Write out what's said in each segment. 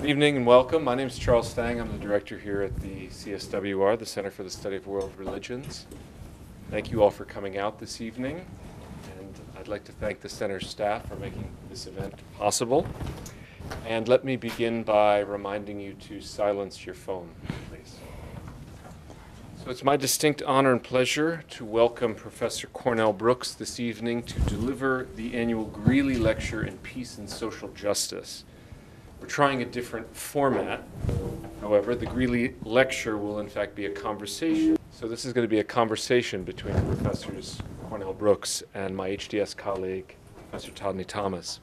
Good evening and welcome. My name is Charles Stang. I'm the director here at the CSWR, the Center for the Study of World Religions. Thank you all for coming out this evening, and I'd like to thank the center's staff for making this event possible. And let me begin by reminding you to silence your phone, please. So it's my distinct honor and pleasure to welcome Professor Cornell Brooks this evening to deliver the annual Greeley Lecture in Peace and Social Justice. We're trying a different format. However, the Greeley Lecture will in fact be a conversation. So this is going to be a conversation between Professors Cornell Brooks and my HDS colleague, Professor Todney Thomas.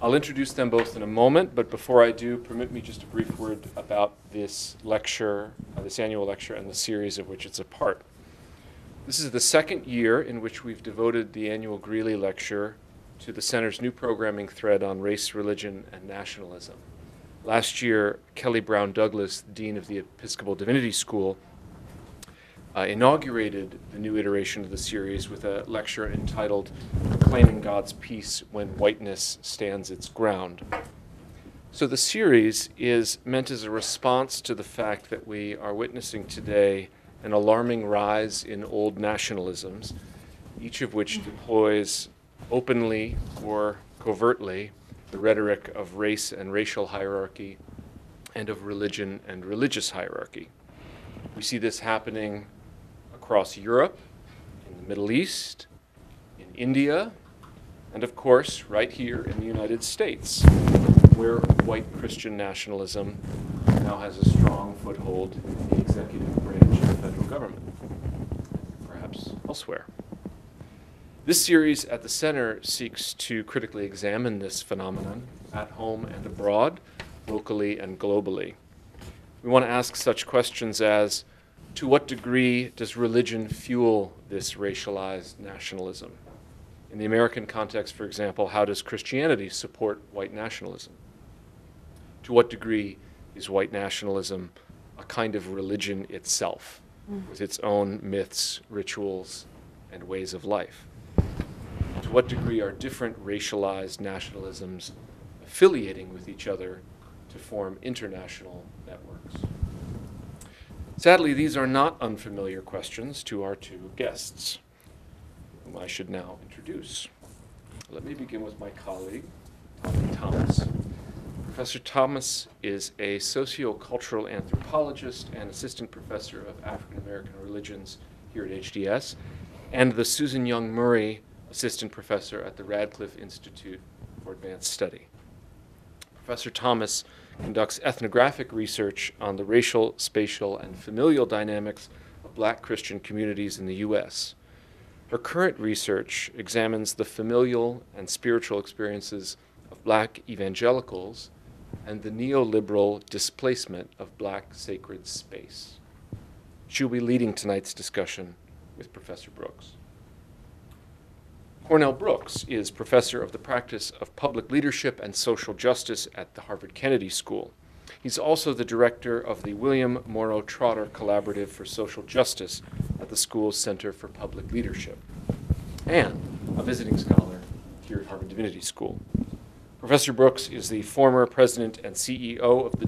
I'll introduce them both in a moment, but before I do, permit me just a brief word about this lecture, this annual lecture, and the series of which it's a part. This is the second year in which we've devoted the annual Greeley Lecture to the Center's new programming thread on race, religion, and nationalism. Last year, Kelly Brown Douglas, Dean of the Episcopal Divinity School, inaugurated the new iteration of the series with a lecture entitled Claiming God's Peace When Whiteness Stands Its Ground. So the series is meant as a response to the fact that we are witnessing today an alarming rise in old nationalisms, each of which deploys openly or covertly the rhetoric of race and racial hierarchy and of religion and religious hierarchy. We see this happening across Europe, in the Middle East, in India, and of course right here in the United States, where white Christian nationalism now has a strong foothold in the executive branch of the federal government, perhaps elsewhere. This series at the Center seeks to critically examine this phenomenon at home and abroad, locally and globally. We want to ask such questions as, to what degree does religion fuel this racialized nationalism? In the American context, for example, how does Christianity support white nationalism? To what degree is white nationalism a kind of religion itself, with its own myths, rituals, and ways of life? To what degree are different racialized nationalisms affiliating with each other to form international networks? Sadly, these are not unfamiliar questions to our two guests, whom I should now introduce. Let me begin with my colleague, Todney Thomas. Professor Thomas is a sociocultural anthropologist and assistant professor of African American religions here at HDS, and the Susan Young Murray assistant professor at the Radcliffe Institute for Advanced Study. Professor Thomas conducts ethnographic research on the racial, spatial, and familial dynamics of Black Christian communities in the U.S. Her current research examines the familial and spiritual experiences of Black evangelicals and the neoliberal displacement of Black sacred space. She will be leading tonight's discussion with Professor Brooks. Cornell Brooks is professor of the practice of public leadership and social justice at the Harvard Kennedy School. He's also the director of the William Morrow Trotter Collaborative for Social Justice at the school's Center for Public Leadership, and a visiting scholar here at Harvard Divinity School. Professor Brooks is the former president and CEO of the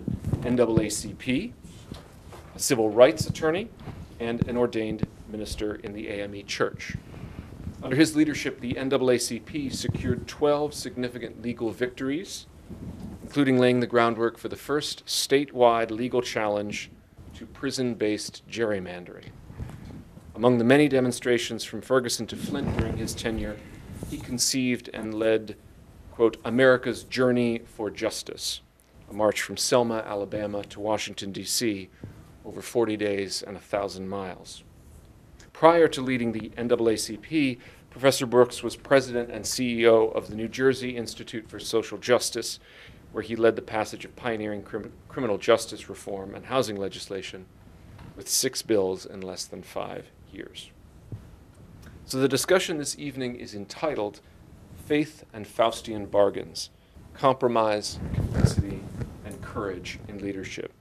NAACP, a civil rights attorney, and an ordained minister in the AME Church. Under his leadership, the NAACP secured 12 significant legal victories, including laying the groundwork for the first statewide legal challenge to prison-based gerrymandering. Among the many demonstrations from Ferguson to Flint during his tenure, he conceived and led, quote, America's Journey for Justice, a march from Selma, Alabama to Washington, D.C., over 40 days and 1,000 miles. Prior to leading the NAACP, Professor Brooks was president and CEO of the New Jersey Institute for Social Justice, where he led the passage of pioneering criminal justice reform and housing legislation with 6 bills in less than 5 years. So the discussion this evening is entitled Faith and Faustian Bargains, Compromise, Complicity, and Courage in Leadership.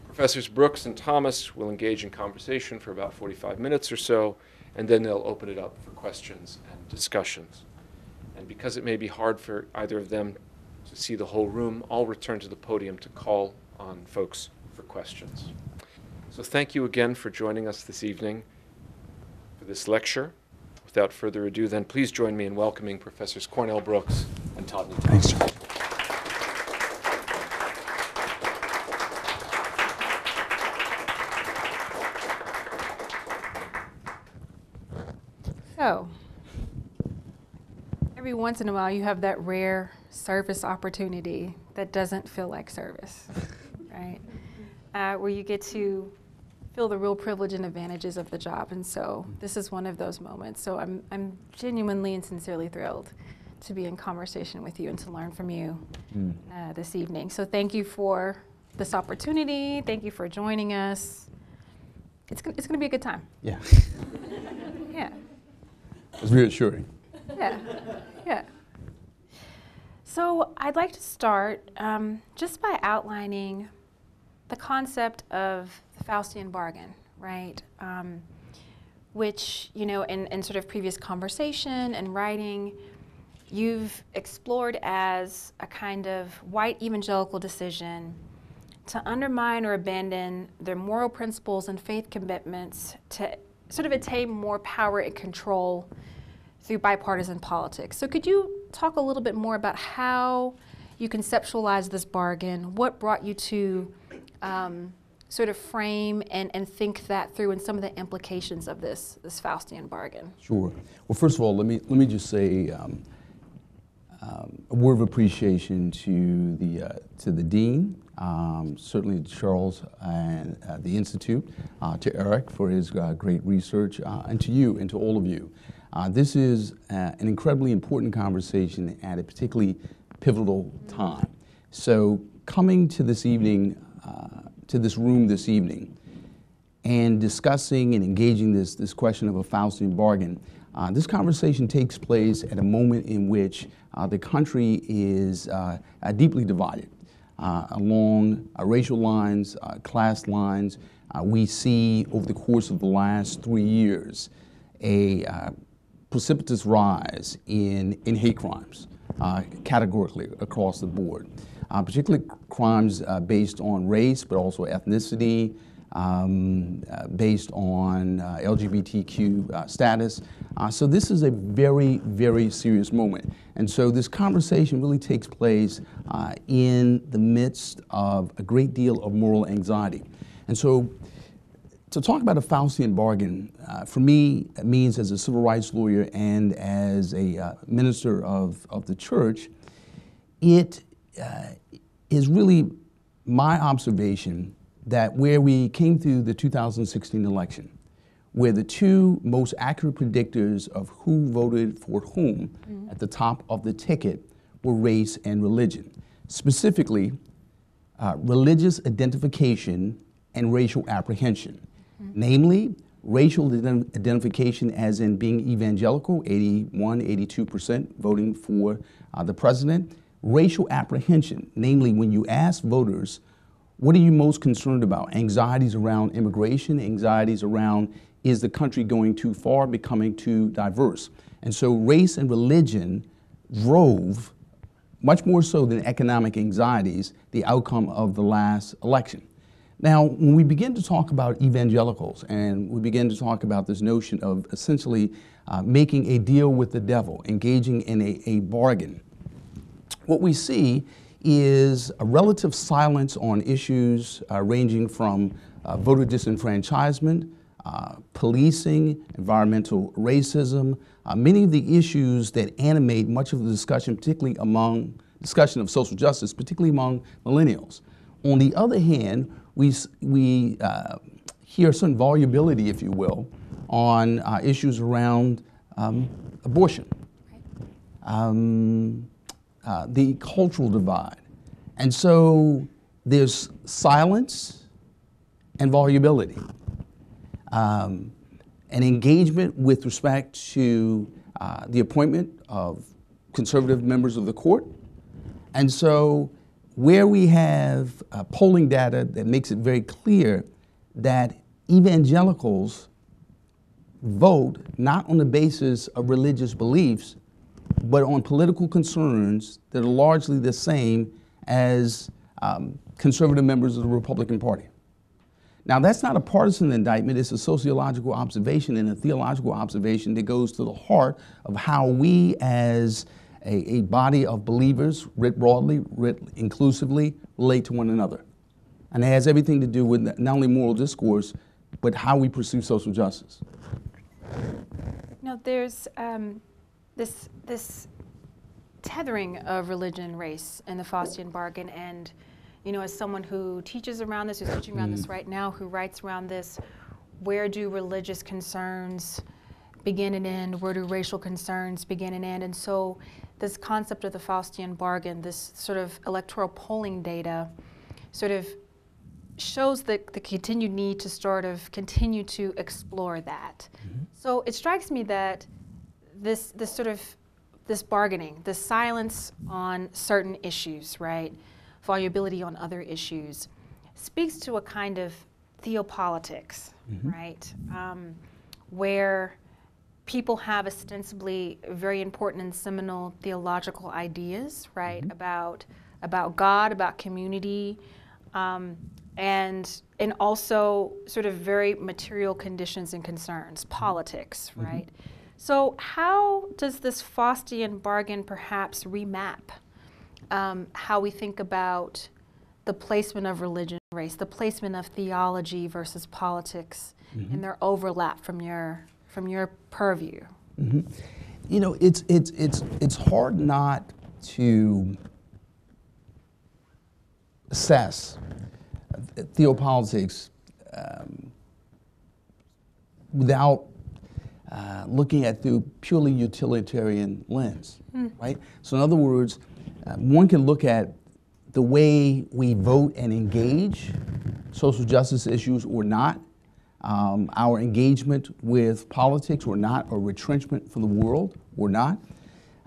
Professors Brooks and Thomas will engage in conversation for about 45 minutes or so, and then they'll open it up for questions and discussions. And because it may be hard for either of them to see the whole room, I'll return to the podium to call on folks for questions. So thank you again for joining us this evening for this lecture. Without further ado, then, please join me in welcoming Professors Cornell Brooks and Todd Newton. Thanks, sir. So, every once in a while you have that rare service opportunity that doesn't feel like service, right? Where you get to feel the real privilege and advantages of the job. And so this is one of those moments. So I'm genuinely and sincerely thrilled to be in conversation with you and to learn from you this evening. So thank you for this opportunity. Thank you for joining us. It's going to be a good time. Yeah. Yeah. It's reassuring. Yeah. Yeah. So I'd like to start just by outlining the concept of the Faustian bargain, right? Which, in sort of previous conversation and writing, you've explored as a kind of white evangelical decision to undermine or abandon their moral principles and faith commitments to sort of attain more power and control through bipartisan politics. So could you talk a little bit more about how you conceptualized this bargain, what brought you to sort of frame and think that through, and some of the implications of this Faustian bargain? Sure. Well, first of all, let me just say a word of appreciation to the dean, certainly to Charles and the Institute, to Eric for his great research, and to you and to all of you. This is an incredibly important conversation at a particularly pivotal time. So coming to this evening, to this room this evening, and discussing and engaging this question of a Faustian bargain, this conversation takes place at a moment in which the country is deeply divided along racial lines, class lines. We see over the course of the last 3 years a precipitous rise in hate crimes, categorically across the board. Particularly crimes based on race, but also ethnicity, based on LGBTQ status. So this is a very, very serious moment. And so this conversation really takes place in the midst of a great deal of moral anxiety. And so to talk about a Faustian bargain, for me, it means as a civil rights lawyer and as a minister of the church, it is really my observation that where we came through the 2016 election, where the two most accurate predictors of who voted for whom at the top of the ticket were race and religion, specifically religious identification and racial apprehension. Namely, racial identification as in being evangelical, 81, 82% voting for the president. Racial apprehension, namely when you ask voters, what are you most concerned about? Anxieties around immigration, anxieties around, is the country going too far, becoming too diverse? And so race and religion drove, much more so than economic anxieties, the outcome of the last election. Now, when we begin to talk about evangelicals and we begin to talk about this notion of essentially making a deal with the devil, engaging in a bargain, what we see is a relative silence on issues ranging from voter disenfranchisement, policing, environmental racism, many of the issues that animate much of the discussion, particularly among discussion of social justice, particularly among millennials. On the other hand, we hear some volubility, if you will, on issues around abortion, the cultural divide. And so there's silence and volubility, an engagement with respect to the appointment of conservative members of the court. And so where we have polling data that makes it very clear that evangelicals vote not on the basis of religious beliefs, but on political concerns that are largely the same as conservative members of the Republican Party. Now, that's not a partisan indictment, it's a sociological observation and a theological observation that goes to the heart of how we as a body of believers, writ broadly, writ inclusively, relate to one another. And it has everything to do with not only moral discourse, but how we pursue social justice. Now, there's this tethering of religion and race in the Faustian bargain, and as someone who teaches around this, who's teaching around this right now, who writes around this, where do religious concerns begin and end? Where do racial concerns begin and end? And so this concept of the Faustian bargain, this sort of electoral polling data, sort of shows the continued need to sort of continue to explore that. Mm-hmm. So it strikes me that this bargaining, the silence on certain issues, right, volubility on other issues, speaks to a kind of theopolitics, mm-hmm. right, where people have ostensibly very important and seminal theological ideas, right, mm-hmm. about God, about community, and also sort of very material conditions and concerns, politics, mm-hmm. right? So how does this Faustian bargain perhaps remap how we think about the placement of religion and race, the placement of theology versus politics, mm-hmm. and their overlap from your purview? Mm-hmm. It's hard not to assess theopolitics without looking at through purely utilitarian lens, right? So in other words, one can look at the way we vote and engage social justice issues or not, our engagement with politics or not, or retrenchment from the world or not,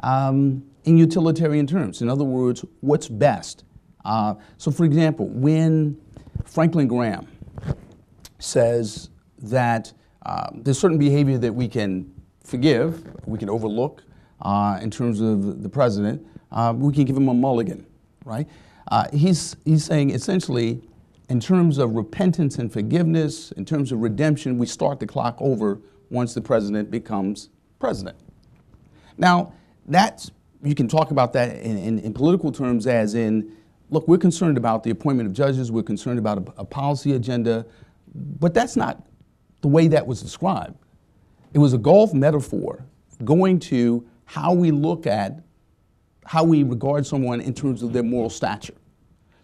in utilitarian terms. In other words, what's best? So for example, when Franklin Graham says that there's certain behavior that we can forgive, we can overlook in terms of the president, we can give him a mulligan, right? He's saying essentially, in terms of repentance and forgiveness, in terms of redemption, we start the clock over once the president becomes president. Now, you can talk about that in political terms as in, look, we're concerned about the appointment of judges, we're concerned about a policy agenda, but that's not the way that was described. It was a golf metaphor going to how we look at, how we regard someone in terms of their moral stature.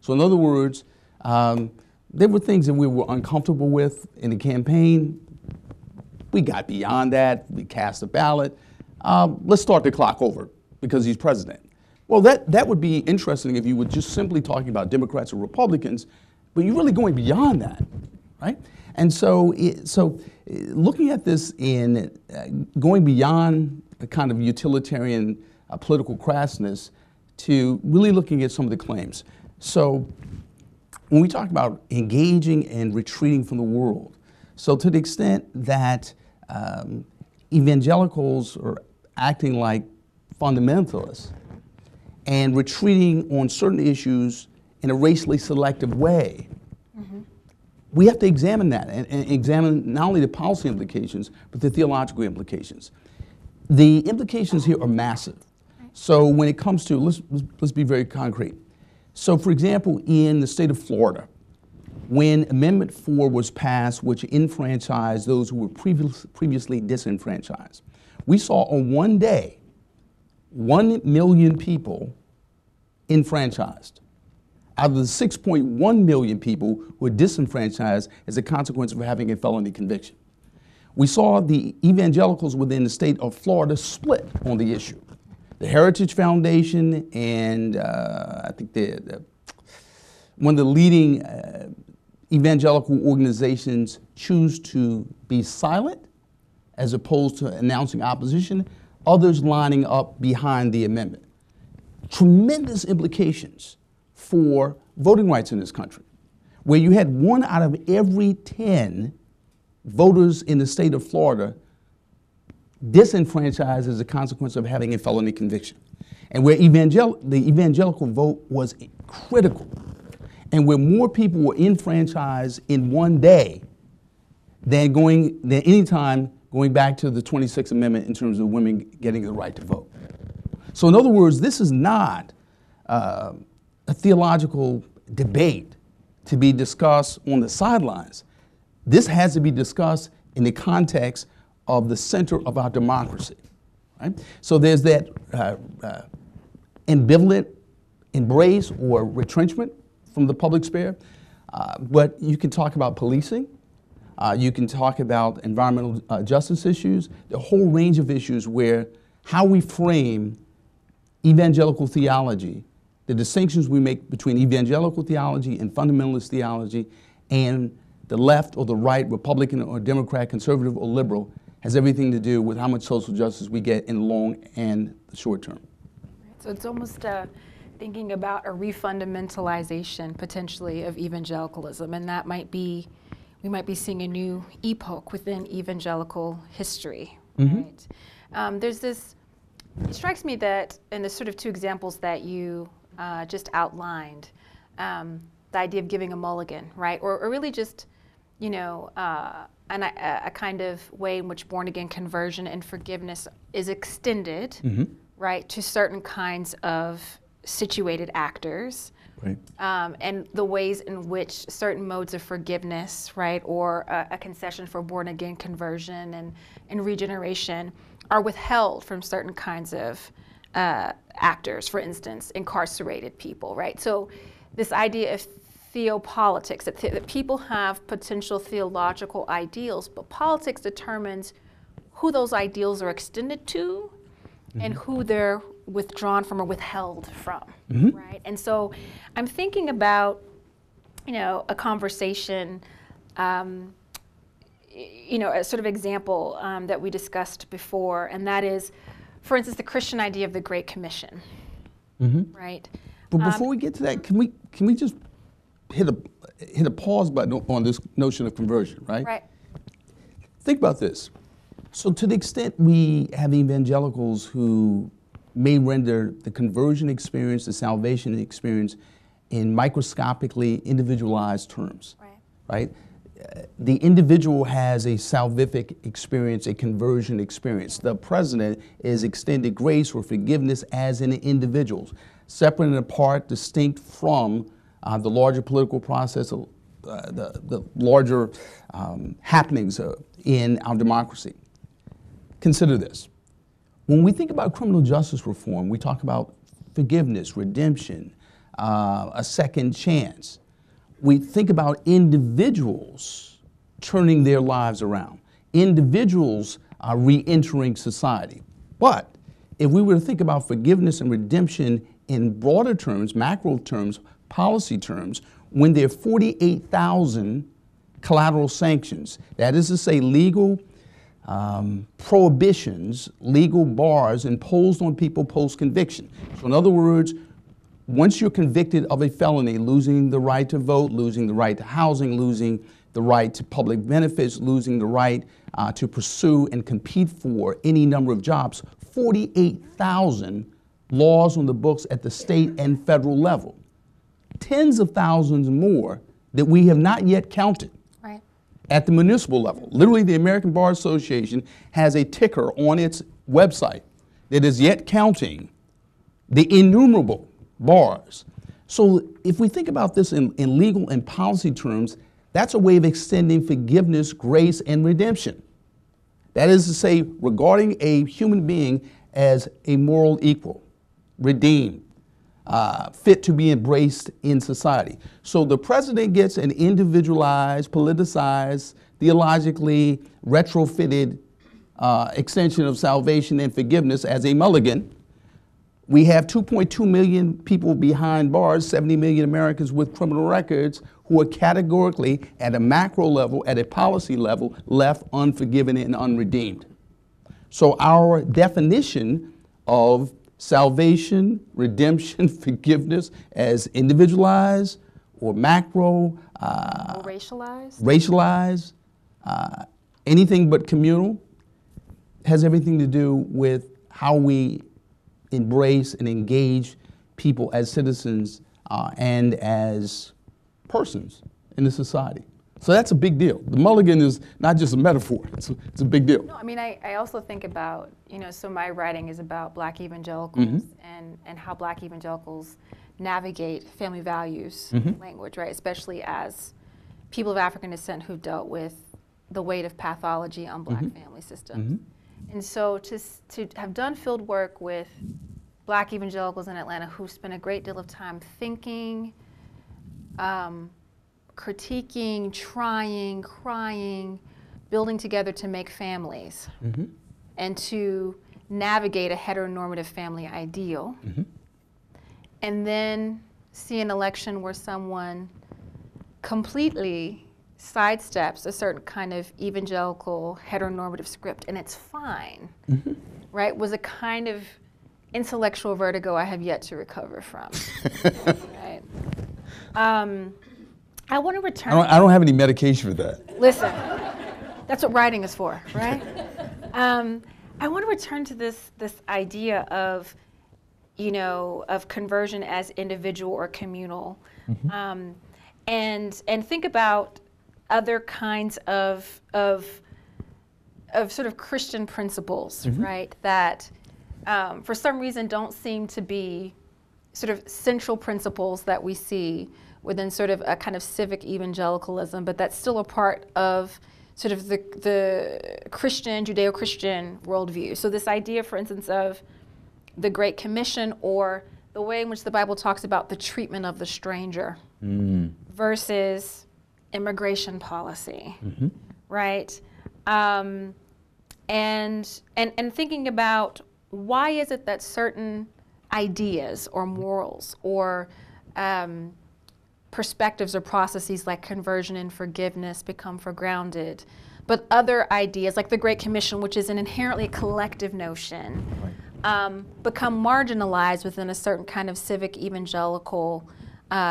So in other words, there were things that we were uncomfortable with in the campaign. We got beyond that, we cast a ballot. Let's start the clock over because he's president. Well, that would be interesting if you were just simply talking about Democrats or Republicans, but you're really going beyond that, right? And so looking at this in going beyond a kind of utilitarian political crassness to really looking at some of the claims. So when we talk about engaging and retreating from the world, so to the extent that evangelicals are acting like fundamentalists and retreating on certain issues in a racially selective way, mm-hmm. we have to examine that and examine not only the policy implications, but the theological implications. The implications here are massive. So when it comes to, let's be very concrete. So for example, in the state of Florida, when Amendment 4 was passed, which enfranchised those who were previously disenfranchised, we saw on one day, 1 million people enfranchised out of the 6.1 million people who were disenfranchised as a consequence of having a felony conviction. We saw the evangelicals within the state of Florida split on the issue. The Heritage Foundation and I think one of the leading evangelical organizations choose to be silent as opposed to announcing opposition, others lining up behind the amendment. Tremendous implications for voting rights in this country, where you had 1 out of every 10 voters in the state of Florida disenfranchised as a consequence of having a felony conviction. And where the evangelical vote was critical, and where more people were enfranchised in one day than any time going back to the 26th Amendment in terms of women getting the right to vote. So in other words, this is not a theological debate to be discussed on the sidelines. This has to be discussed in the context of the center of our democracy. Right? So there's that ambivalent embrace or retrenchment from the public sphere, but you can talk about policing, you can talk about environmental justice issues, the whole range of issues where how we frame evangelical theology, the distinctions we make between evangelical theology and fundamentalist theology, and the left or the right, Republican or Democrat, conservative or liberal, has everything to do with how much social justice we get in the long and the short term. So it's almost thinking about a refundamentalization potentially of evangelicalism, and that might be, we might be seeing a new epoch within evangelical history, right? There's this, it strikes me that in the sort of two examples that you just outlined, the idea of giving a mulligan, right? Or really just, you know, a kind of way in which born-again conversion and forgiveness is extended, right, to certain kinds of situated actors, right. And the ways in which certain modes of forgiveness, right, or a concession for born-again conversion and regeneration are withheld from certain kinds of actors, for instance, incarcerated people, right? So this idea of theopolitics, that people have potential theological ideals, but politics determines who those ideals are extended to and who they're withdrawn from or withheld from, right? And so I'm thinking about, you know, a conversation, you know, a sort of example that we discussed before, and that is, for instance, the Christian idea of the Great Commission, right? But before we get to that, can we just hit a pause button on this notion of conversion, right? Right. Think about this. So to the extent we have evangelicals who may render the conversion experience, the salvation experience in microscopically individualized terms, right? The individual has a salvific experience, a conversion experience. The president is extended grace or forgiveness as an individual, separate and apart, distinct from the larger political process, the larger happenings in our democracy. Consider this. When we think about criminal justice reform, we talk about forgiveness, redemption, a second chance. We think about individuals turning their lives around, individuals re-entering society. But if we were to think about forgiveness and redemption in broader terms, macro terms, policy terms, when there are 48,000 collateral sanctions, that is to say legal prohibitions, legal bars imposed on people post-conviction. So in other words, once you're convicted of a felony, losing the right to vote, losing the right to housing, losing the right to public benefits, losing the right to pursue and compete for any number of jobs, 48,000 laws on the books at the state and federal level. Tens of thousands more that we have not yet counted. Right. At the municipal level. Literally, the American Bar Association has a ticker on its website that is yet counting the innumerable bars. So if we think about this in legal and policy terms, that's a way of extending forgiveness, grace, and redemption. That is to say, regarding a human being as a moral equal, redeemed, fit to be embraced in society. So the president gets an individualized, politicized, theologically retrofitted extension of salvation and forgiveness as a mulligan. We have 2.2 million people behind bars, 70 million Americans with criminal records who are categorically, at a macro level, at a policy level, left unforgiven and unredeemed. So our definition of salvation, redemption, forgiveness as individualized or macro, Or racialized. racialized, anything but communal, has everything to do with how we embrace and engage people as citizens and as persons in the society. So that's a big deal. The mulligan is not just a metaphor, it's a big deal. No, I mean, I also think about, so my writing is about Black evangelicals and how Black evangelicals navigate family values language, right? Especially as people of African descent who've dealt with the weight of pathology on Black family systems. And so to have done field work with Black evangelicals in Atlanta who spent a great deal of time thinking, critiquing, trying, crying, building together to make families and to navigate a heteronormative family ideal. And then see an election where someone completely sidesteps a certain kind of evangelical heteronormative script, and it's fine, right? Was a kind of intellectual vertigo I have yet to recover from, right? I want to return. I don't have any medication for that. Listen, that's what writing is for, right? I want to return to this idea of, of conversion as individual or communal, and think about other kinds of sort of Christian principles, right? That for some reason don't seem to be sort of central principles that we see within sort of a kind of civic evangelicalism, but that's still a part of sort of the Christian, Judeo-Christian worldview. So this idea, for instance, of the Great Commission, or the way in which the Bible talks about the treatment of the stranger versus immigration policy, right? And thinking about why is it that certain ideas or morals or perspectives or processes like conversion and forgiveness become for grounded, but other ideas like the Great Commission, which is an inherently collective notion, become marginalized within a certain kind of civic evangelical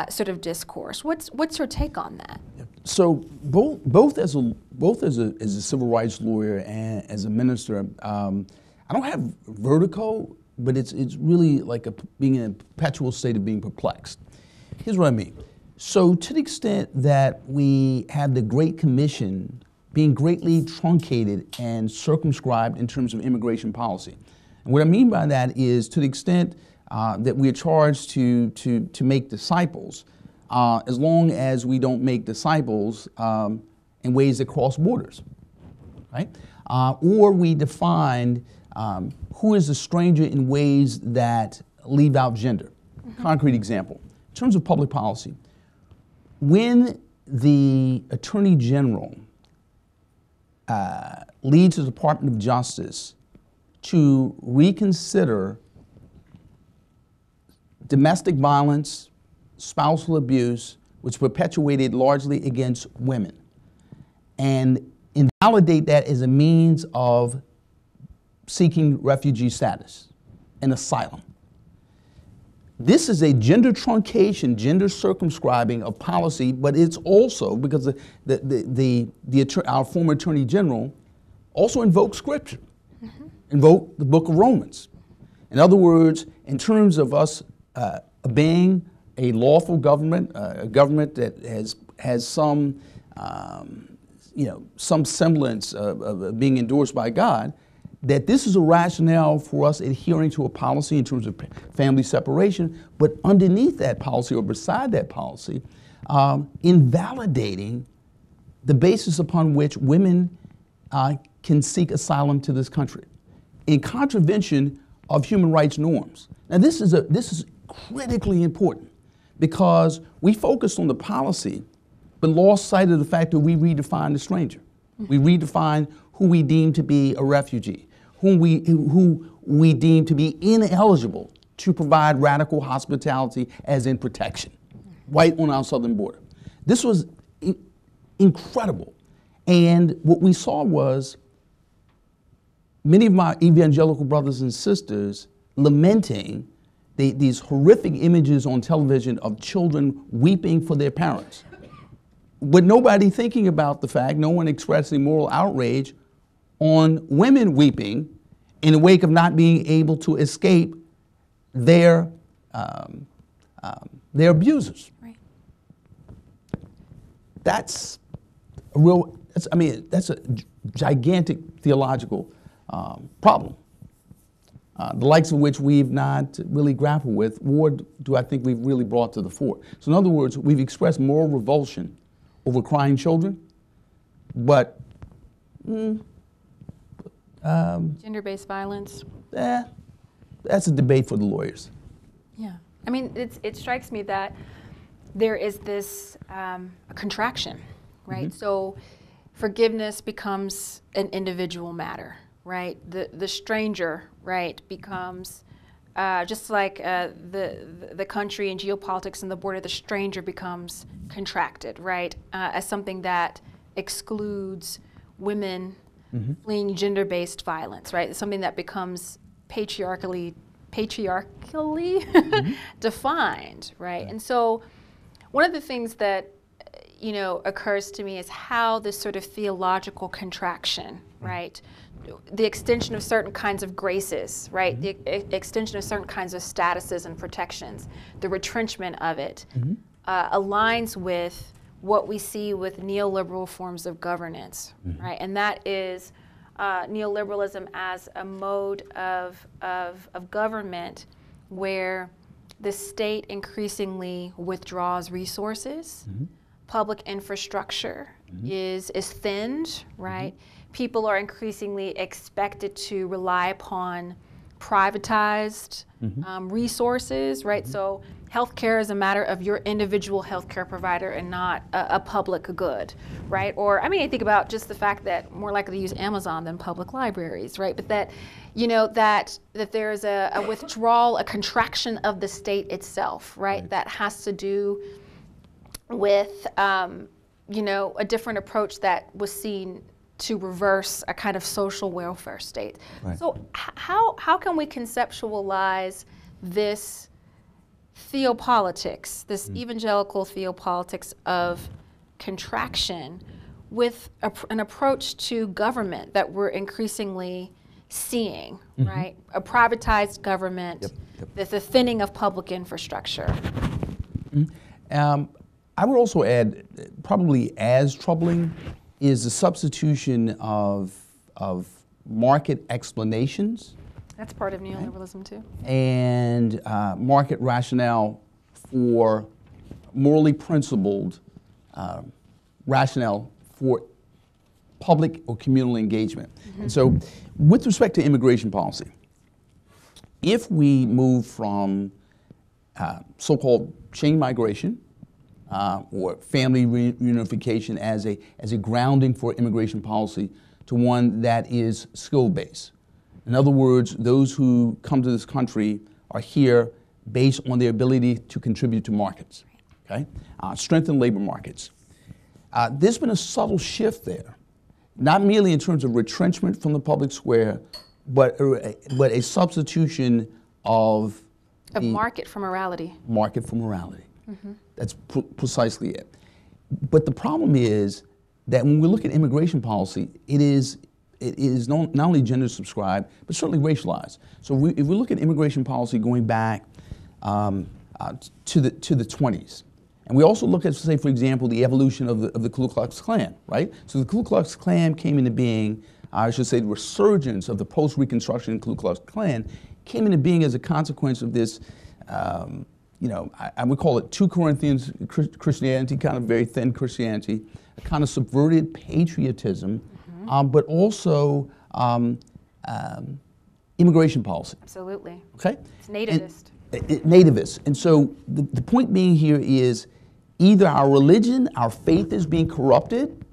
sort of discourse. What's your take on that? So both as a civil rights lawyer and as a minister, I don't have vertigo, but it's really like being in a perpetual state of being perplexed. Here's what I mean. So to the extent that we have the Great Commission being greatly truncated and circumscribed in terms of immigration policy. And what I mean by that is to the extent that we are charged to make disciples, as long as we don't make disciples in ways that cross borders, right? Or we define who is a stranger in ways that leave out gender. Concrete example, in terms of public policy, when the Attorney General leads the Department of Justice to reconsider domestic violence, spousal abuse, which is perpetuated largely against women, and invalidate that as a means of seeking refugee status and asylum. This is a gender truncation, gender circumscribing of policy, but it's also because our former Attorney General also invoked Scripture, invoked the book of Romans. In other words, in terms of us obeying a lawful government, a government that has some some semblance of being endorsed by God, that this is a rationale for us adhering to a policy in terms of family separation, but underneath that policy or beside that policy, invalidating the basis upon which women can seek asylum to this country, in contravention of human rights norms. Now this is critically important because we focused on the policy, but lost sight of the fact that we redefine the stranger. We redefine who we deem to be a refugee, who we deem to be ineligible to provide radical hospitality as in protection, right on our southern border. This was incredible. And what we saw was many of my evangelical brothers and sisters lamenting these horrific images on television of children weeping for their parents. But nobody thinking about the fact, no one expressing moral outrage on women weeping in the wake of not being able to escape their abusers. Right. That's a real, that's a gigantic theological problem, the likes of which we've not really grappled with, nor do I think we've really brought to the fore. So in other words, we've expressed moral revulsion over crying children, but Gender-based violence. that's a debate for the lawyers. Yeah. I mean, it strikes me that there is this contraction, right? So forgiveness becomes an individual matter, right? The stranger, right, becomes just like the country and geopolitics and the border, the stranger becomes contracted, right, as something that excludes women fleeing gender-based violence, right? It's something that becomes patriarchally defined, right? And so one of the things that occurs to me is how this sort of theological contraction, right? The extension of certain kinds of graces, right? The extension of certain kinds of statuses and protections, the retrenchment of it, aligns with what we see with neoliberal forms of governance, right? And that is neoliberalism as a mode of government where the state increasingly withdraws resources, public infrastructure is thinned, right? People are increasingly expected to rely upon privatized resources, right? So healthcare is a matter of your individual healthcare provider and not a public good, right? Or, I think about just the fact that more likely to use Amazon than public libraries, right? But that, that there's a withdrawal, a contraction of the state itself, right? That has to do with, a different approach that was seen to reverse a kind of social welfare state. Right. So how can we conceptualize this theopolitics, this evangelical theopolitics of contraction with an approach to government that we're increasingly seeing, right? A privatized government, the thinning of public infrastructure. I would also add, probably as troubling, is the substitution of market explanations. That's part of neoliberalism too. And market rationale for morally principled rationale for public or communal engagement. And so with respect to immigration policy, if we move from so-called chain migration or family reunification as a grounding for immigration policy to one that is skill-based. In other words, those who come to this country are here based on their ability to contribute to markets, okay? Strengthen labor markets. There's been a subtle shift there, not merely in terms of retrenchment from the public square, but a substitution of market for morality. Market for morality. That's precisely it. But the problem is that when we look at immigration policy, it is not only gender subscribed, but certainly racialized. So if we look at immigration policy going back to the 20s, and we also look at, say, for example, the evolution of the Ku Klux Klan, right? So the Ku Klux Klan came into being, I should say, the resurgence of the post-Reconstruction Ku Klux Klan came into being as a consequence of this. I would call it 2 Corinthians Christianity, kind of very thin Christianity, a kind of subverted patriotism, but also immigration policy. Absolutely. Okay? It's nativist. Nativist. And so the point being here is either our religion, our faith is being corrupted,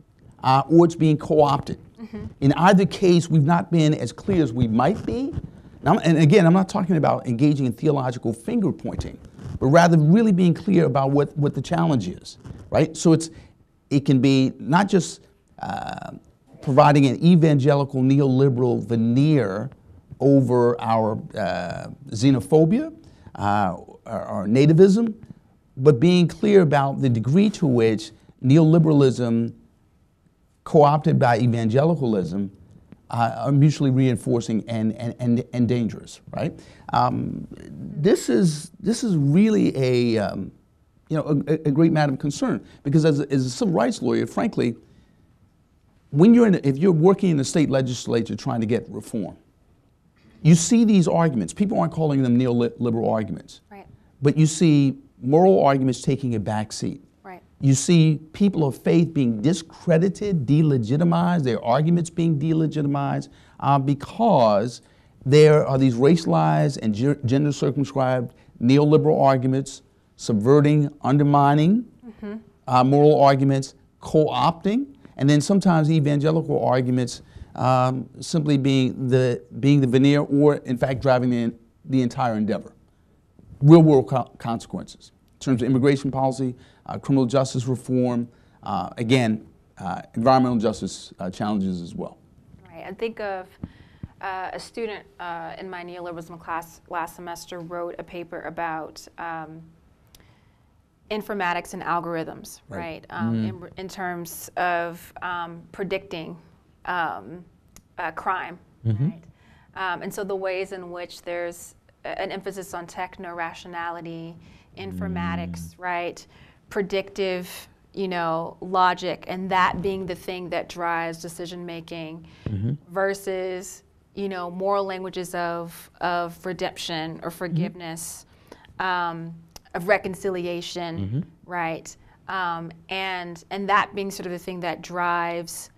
or it's being co-opted. In either case, we've not been as clear as we might be. And again, I'm not talking about engaging in theological finger pointing, but rather really being clear about what the challenge is, right? So it can be not just providing an evangelical neoliberal veneer over our xenophobia or nativism, but being clear about the degree to which neoliberalism, co-opted by evangelicalism, are mutually reinforcing and dangerous, right? This is really a great matter of concern, because as a civil rights lawyer, frankly, when if you're working in the state legislature trying to get reform, you see these arguments. People aren't calling them neoliberal arguments, Right. but you see moral arguments taking a back seat. Right. You see people of faith being discredited, delegitimized, their arguments being delegitimized because there are these racialized and gender circumscribed neoliberal arguments subverting, undermining moral arguments, co-opting, and then sometimes evangelical arguments simply being the veneer, or in fact driving the entire endeavor. Real world consequences in terms of immigration policy, criminal justice reform, again, environmental justice challenges as well. Right. I think of a student in my neoliberalism class last semester wrote a paper about informatics and algorithms, right? In terms of predicting crime, right? And so the ways in which there's an emphasis on techno-rationality, informatics, right? Predictive, logic, and that being the thing that drives decision-making versus, moral languages of redemption or forgiveness, of reconciliation, right? And that being sort of the thing that drives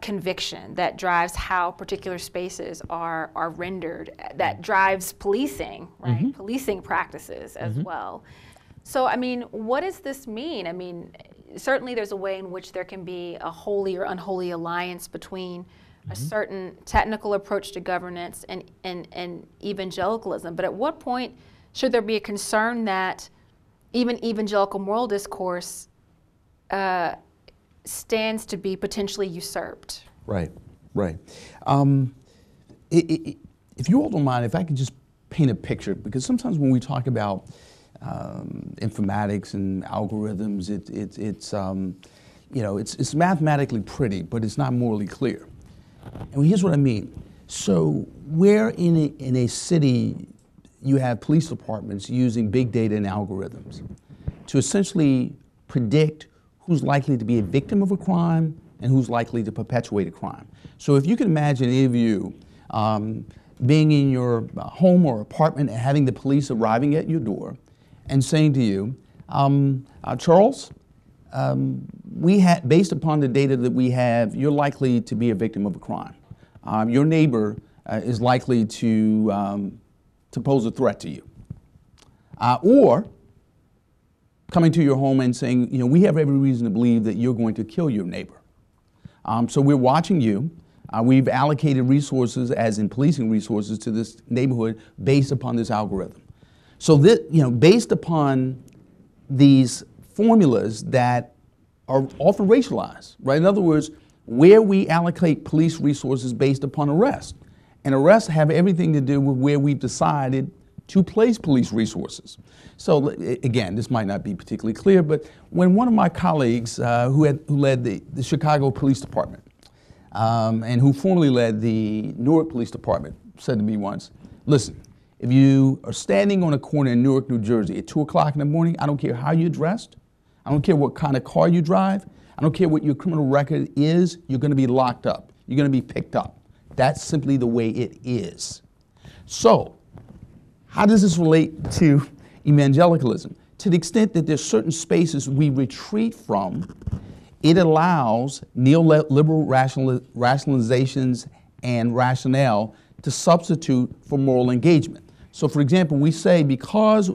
conviction, that drives how particular spaces are rendered, that drives policing, right? Policing practices as well. So, I mean, what does this mean? I mean, certainly there's a way in which there can be a holy or unholy alliance between a certain technical approach to governance and evangelicalism, but at what point should there be a concern that even evangelical moral discourse stands to be potentially usurped? Right, right. If you all don't mind, if I could just paint a picture, because sometimes when we talk about informatics and algorithms, it's mathematically pretty, but it's not morally clear. And here's what I mean. So where in a city you have police departments using big data and algorithms to essentially predict who's likely to be a victim of a crime and who's likely to perpetuate a crime. So if you can imagine any of you being in your home or apartment and having the police arriving at your door and saying to you, Charles, based upon the data that we have, you're likely to be a victim of a crime. Your neighbor is likely to pose a threat to you. Or coming to your home and saying, we have every reason to believe that you're going to kill your neighbor. So we're watching you. We've allocated resources, as in policing resources, to this neighborhood based upon this algorithm. So that, based upon these formulas that are often racialized, right? In other words, where we allocate police resources based upon arrest. And arrests have everything to do with where we've decided to place police resources. So again, this might not be particularly clear, but when one of my colleagues who led the Chicago Police Department and who formerly led the Newark Police Department said to me once, listen, if you are standing on a corner in Newark, New Jersey at 2 o'clock in the morning, I don't care how you're dressed, I don't care what kind of car you drive, I don't care what your criminal record is, you're going to be locked up, you're going to be picked up. That's simply the way it is. So, how does this relate to evangelicalism? To the extent that there's certain spaces we retreat from, it allows neoliberal rationalizations and rationale to substitute for moral engagement. So for example, we say because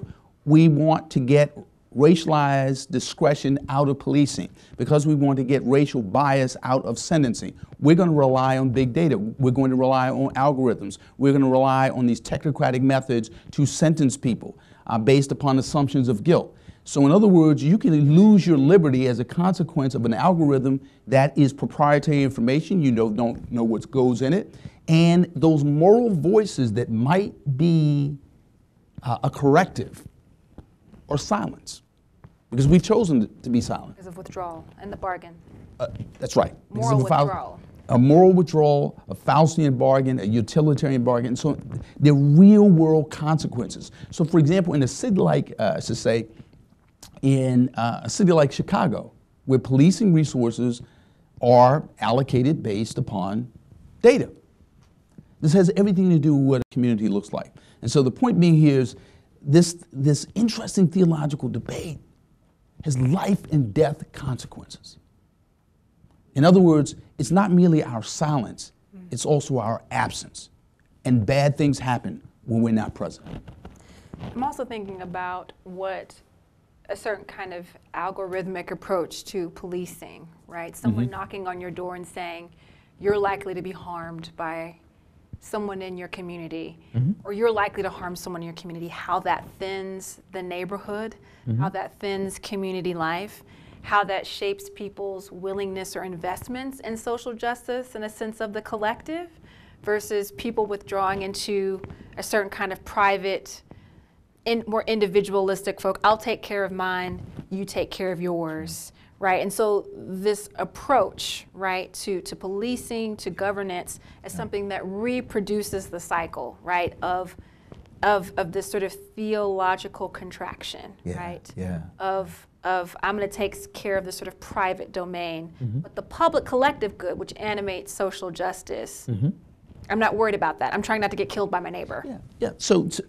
we want to get racialized discretion out of policing, because we want to get racial bias out of sentencing, we're going to rely on big data. We're going to rely on algorithms. We're going to rely on these technocratic methods to sentence people based upon assumptions of guilt. So in other words, you can lose your liberty as a consequence of an algorithm that is proprietary information. You don't know what goes in it. And those moral voices that might be a corrective or silence, because we've chosen to be silent. Because of withdrawal and the bargain. That's right. Moral withdrawal. a moral withdrawal, a Faustian bargain, a utilitarian bargain. So they're real world consequences. So for example, in a city like, in a city like Chicago, where policing resources are allocated based upon data. This has everything to do with what a community looks like. And so the point being here is this interesting theological debate has life and death consequences. In other words, it's not merely our silence, it's also our absence. And bad things happen when we're not present. I'm also thinking about what a certain kind of algorithmic approach to policing, right? Someone knocking on your door and saying, you're likely to be harmed by someone in your community, or you're likely to harm someone in your community, how that thins the neighborhood, how that thins community life, how that shapes people's willingness or investments in social justice in a sense of the collective versus people withdrawing into a certain kind of private, more individualistic folk. I'll take care of mine, you take care of yours, right? And so this approach, right, to policing, to governance is something that reproduces the cycle, right, of this sort of theological contraction, right? Yeah. Of I'm going to take care of this sort of private domain, but the public collective good, which animates social justice, I'm not worried about that. I'm trying not to get killed by my neighbor. Yeah. So to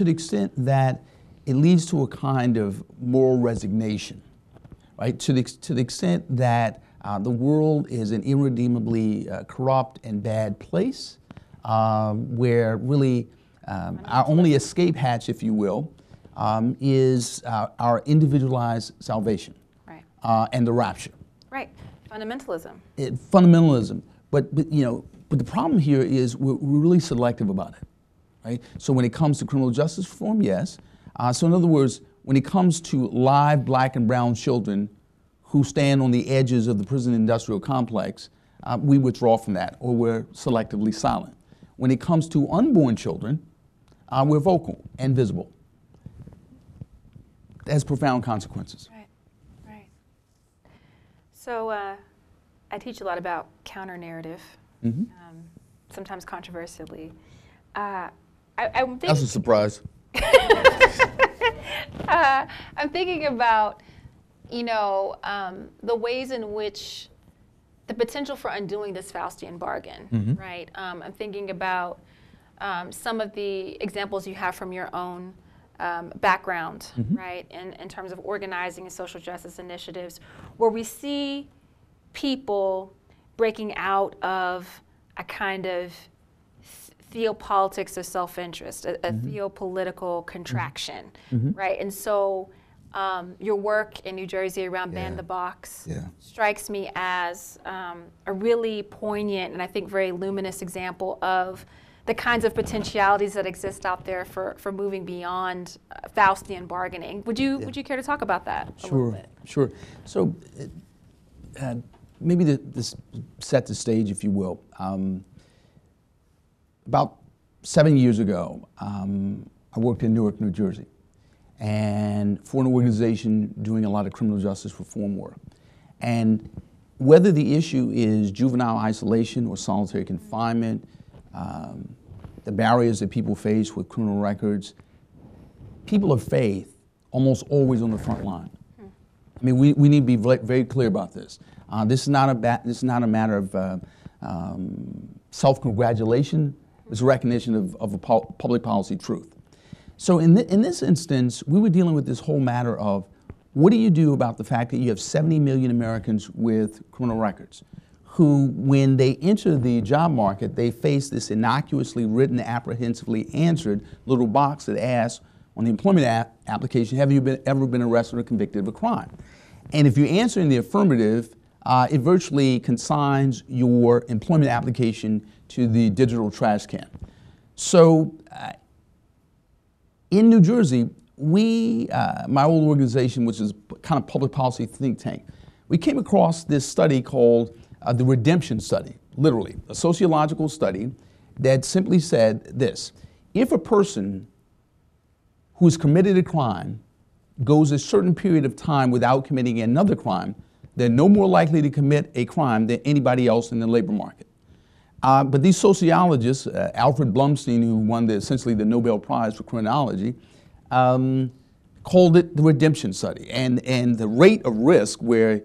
the extent that it leads to a kind of moral resignation, right? To the extent that the world is an irredeemably corrupt and bad place, where really our only escape hatch, if you will, is our individualized salvation, Right. And the rapture. Right. Fundamentalism. Fundamentalism, but the problem here is we're really selective about it, right? So when it comes to criminal justice reform, yes. So in other words, when it comes to live black and brown children who stand on the edges of the prison industrial complex, we withdraw from that, or we're selectively silent. When it comes to unborn children, we're vocal and visible. That has profound consequences. Right. So I teach a lot about counter-narrative, sometimes controversially. I'm thinking, That's a surprise. I'm thinking about, the ways in which the potential for undoing this Faustian bargain, right? I'm thinking about some of the examples you have from your own background, right, in terms of organizing and social justice initiatives, where we see people breaking out of a kind of theopolitics of self-interest, a theopolitical contraction, right? And so your work in New Jersey around Ban the Box strikes me as a really poignant and I think very luminous example of the kinds of potentialities that exist out there for moving beyond Faustian bargaining. Would you care to talk about that a little bit? Sure. So maybe this set the stage, if you will. About 7 years ago, I worked in Newark, New Jersey, and for an organization doing a lot of criminal justice reform work. And whether the issue is juvenile isolation or solitary confinement, the barriers that people face with criminal records, people of faith almost always on the front line. I mean, we need to be very clear about this. This is not a matter of self-congratulation. It's a recognition of a public policy truth. So in this instance, we were dealing with this whole matter of what do you do about the fact that you have 70 million Americans with criminal records who, when they enter the job market, they face this innocuously written, apprehensively answered little box that asks on the employment application, have you ever been arrested or convicted of a crime? And if you answer in the affirmative, it virtually consigns your employment application to the digital trash can. So in New Jersey, my old organization, which is kind of public policy think tank, we came across this study called the Redemption Study, literally, a sociological study that simply said this: if a person who has committed a crime goes a certain period of time without committing another crime, they're no more likely to commit a crime than anybody else in the labor market. But these sociologists, Alfred Blumstein, who won essentially the Nobel Prize for criminology, called it the redemption study. And the rate of risk where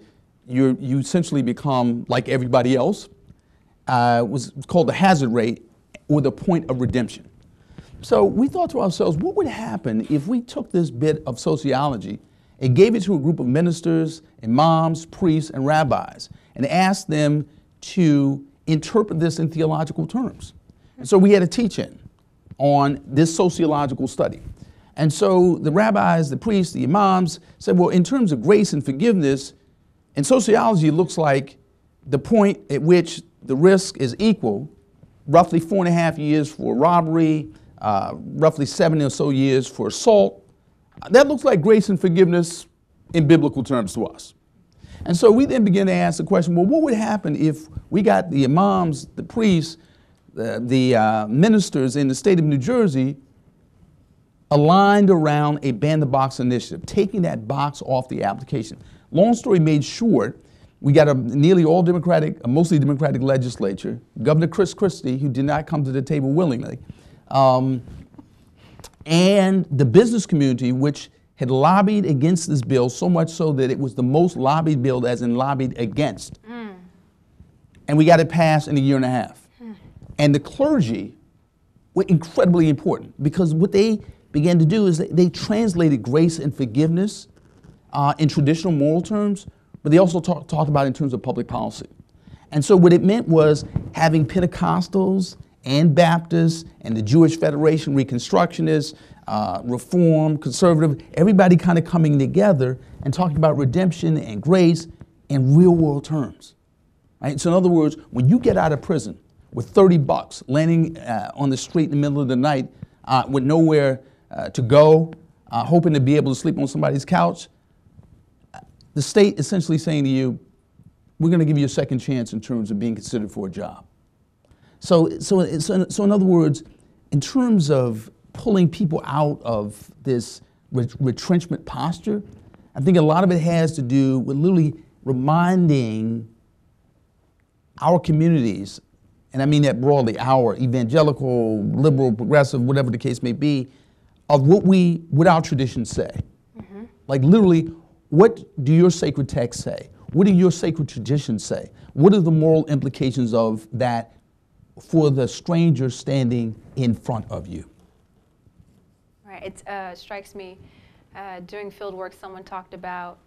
you essentially become like everybody else was called the hazard rate, or the point of redemption. So we thought to ourselves, what would happen if we took this bit of sociology and gave it to a group of ministers, imams, priests, and rabbis, and asked them to interpret this in theological terms? And so we had a teach-in on this sociological study. And so the rabbis, the priests, the imams said, well, in terms of grace and forgiveness, in sociology, it looks like the point at which the risk is equal, roughly 4.5 years for robbery, roughly 7 or so years for assault. That looks like grace and forgiveness in biblical terms to us. And so we then began to ask the question, well, what would happen if we got the imams, the priests, the ministers in the state of New Jersey aligned around a ban-the-box initiative, taking that box off the application? Long story made short, we got a nearly all Democratic, a mostly Democratic legislature, Governor Chris Christie, who did not come to the table willingly, and the business community, which had lobbied against this bill, so much so that it was the most lobbied bill, as in lobbied against. And we got it passed in a 1.5 years. And the clergy were incredibly important, because what they began to do is they translated grace and forgiveness in traditional moral terms, but they also talked about it in terms of public policy. And so what it meant was having Pentecostals and Baptists and the Jewish Federation, Reconstructionists, Reform, Conservative, everybody kind of coming together and talking about redemption and grace in real world terms. Right? So in other words, when you get out of prison with $30 landing on the street in the middle of the night with nowhere to go, hoping to be able to sleep on somebody's couch, the state essentially saying to you, we're going to give you a second chance in terms of being considered for a job. So in other words, in terms of pulling people out of this retrenchment posture, I think a lot of it has to do with literally reminding our communities, and I mean that broadly, our evangelical, liberal, progressive, whatever the case may be, of what our traditions say. Like literally, what do your sacred texts say? What do your sacred traditions say? What are the moral implications of that for the stranger standing in front of you? Right. It strikes me, doing field work, someone talked about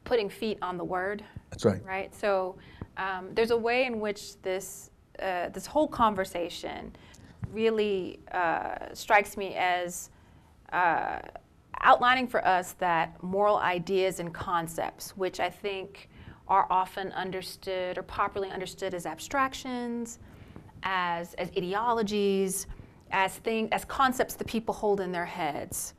putting feet on the word. That's right. Right. So there's a way in which this whole conversation really strikes me as outlining for us that moral ideas and concepts, which I think are often understood or popularly understood as abstractions, as ideologies, as concepts that people hold in their heads,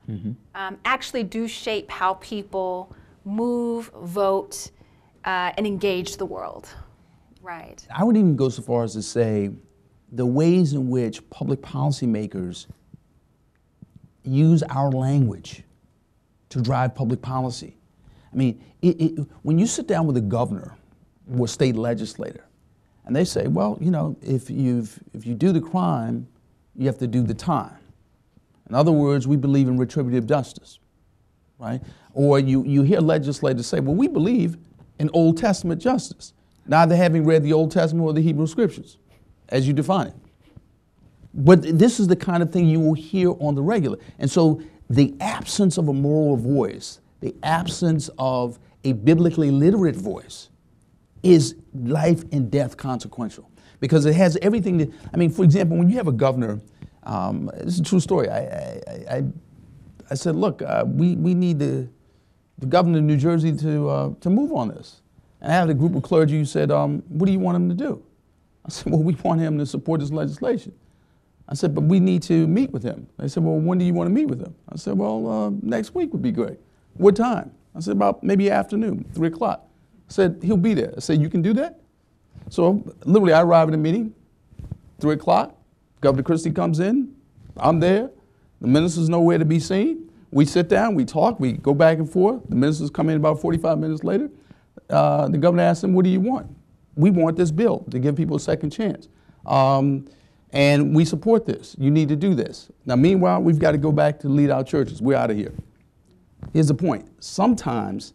actually do shape how people move, vote, and engage the world. Right. I would even go so far as to say the ways in which public policymakers use our language to drive public policy. I mean, when you sit down with a governor or state legislator, and they say, well, you know, if you do the crime, you have to do the time. In other words, we believe in retributive justice, right? Or you hear legislators say, well, we believe in Old Testament justice, neither having read the Old Testament or the Hebrew Scriptures, as you define it. But this is the kind of thing you will hear on the regular. And so the absence of a moral voice, the absence of a biblically literate voice is life and death consequential, because it has everything that, I mean, for example, when you have a governor, this is a true story. I said, look, we need the governor of New Jersey to move on this. And I had a group of clergy who said, what do you want him to do? I said, well, we want him to support this legislation. I said, but we need to meet with him. They said, well, when do you want to meet with him? I said, well, next week would be great. What time? I said, about maybe afternoon, 3 o'clock. I said, he'll be there. I said, you can do that? So literally I arrive at a meeting, 3 o'clock, Governor Christie comes in, I'm there, the minister's nowhere to be seen. We sit down, we talk, we go back and forth. The ministers come in about 45 minutes later. the governor asked them, what do you want? We want this bill to give people a second chance. And we support this. You need to do this. Now, meanwhile, we've got to go back to lead our churches. We're out of here. Here's the point. Sometimes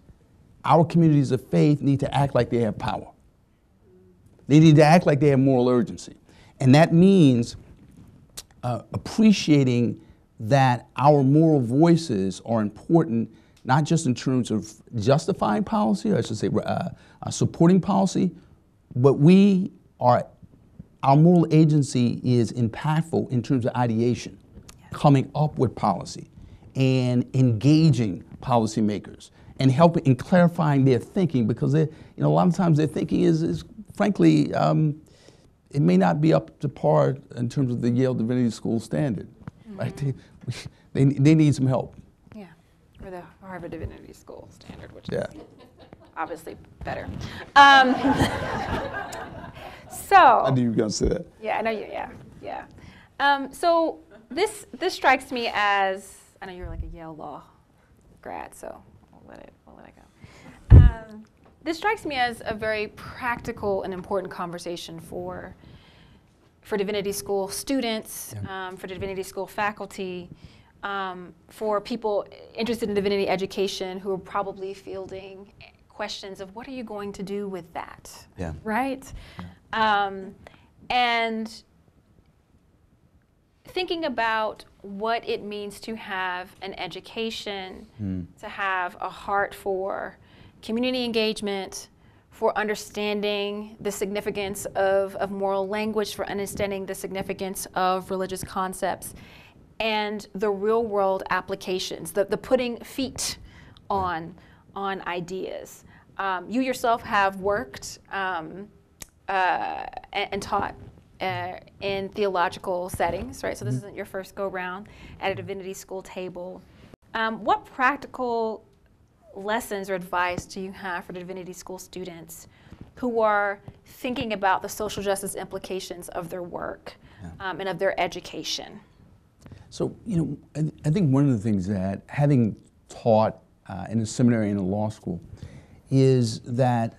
our communities of faith need to act like they have power. They need to act like they have moral urgency. And that means appreciating that our moral voices are important, not just in terms of justifying policy, or I should say supporting policy, but our moral agency is impactful in terms of ideation, coming up with policy and engaging policymakers and helping and clarifying their thinking, because a lot of times their thinking is frankly, it may not be up to par in terms of the Yale Divinity School standard, right? They need some help. Yeah, or the Harvard Divinity School standard, which Yeah. is obviously better. So I knew you were going to say that. yeah, I know you. Yeah. So this strikes me as, I know you're like a Yale Law grad, so we'll let it go. This strikes me as a very practical and important conversation for Divinity School students, for Divinity School faculty, for people interested in divinity education who are probably fielding questions of what are you going to do with that, right? And thinking about what it means to have an education, to have a heart for community engagement, for understanding the significance of moral language, for understanding the significance of religious concepts, and the real world applications, the putting feet on ideas. You yourself have worked and taught in theological settings, right? So this isn't your first go round at a divinity school table. What practical lessons or advice do you have for divinity school students who are thinking about the social justice implications of their work and of their education? So, I think one of the things that, having taught in a seminary and a law school, is that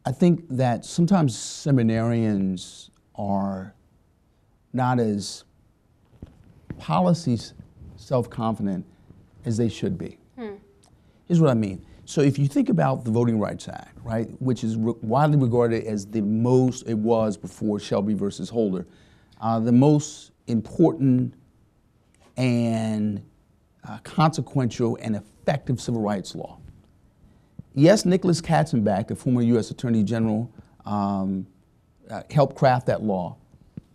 I think that sometimes seminarians are not as policy self-confident as they should be. Here's what I mean. So if you think about the Voting Rights Act, right, which is widely regarded as the most, it was before Shelby versus Holder, the most important and consequential and effective civil rights law. Yes, Nicholas Katzenbach, the former U.S. Attorney General, helped craft that law,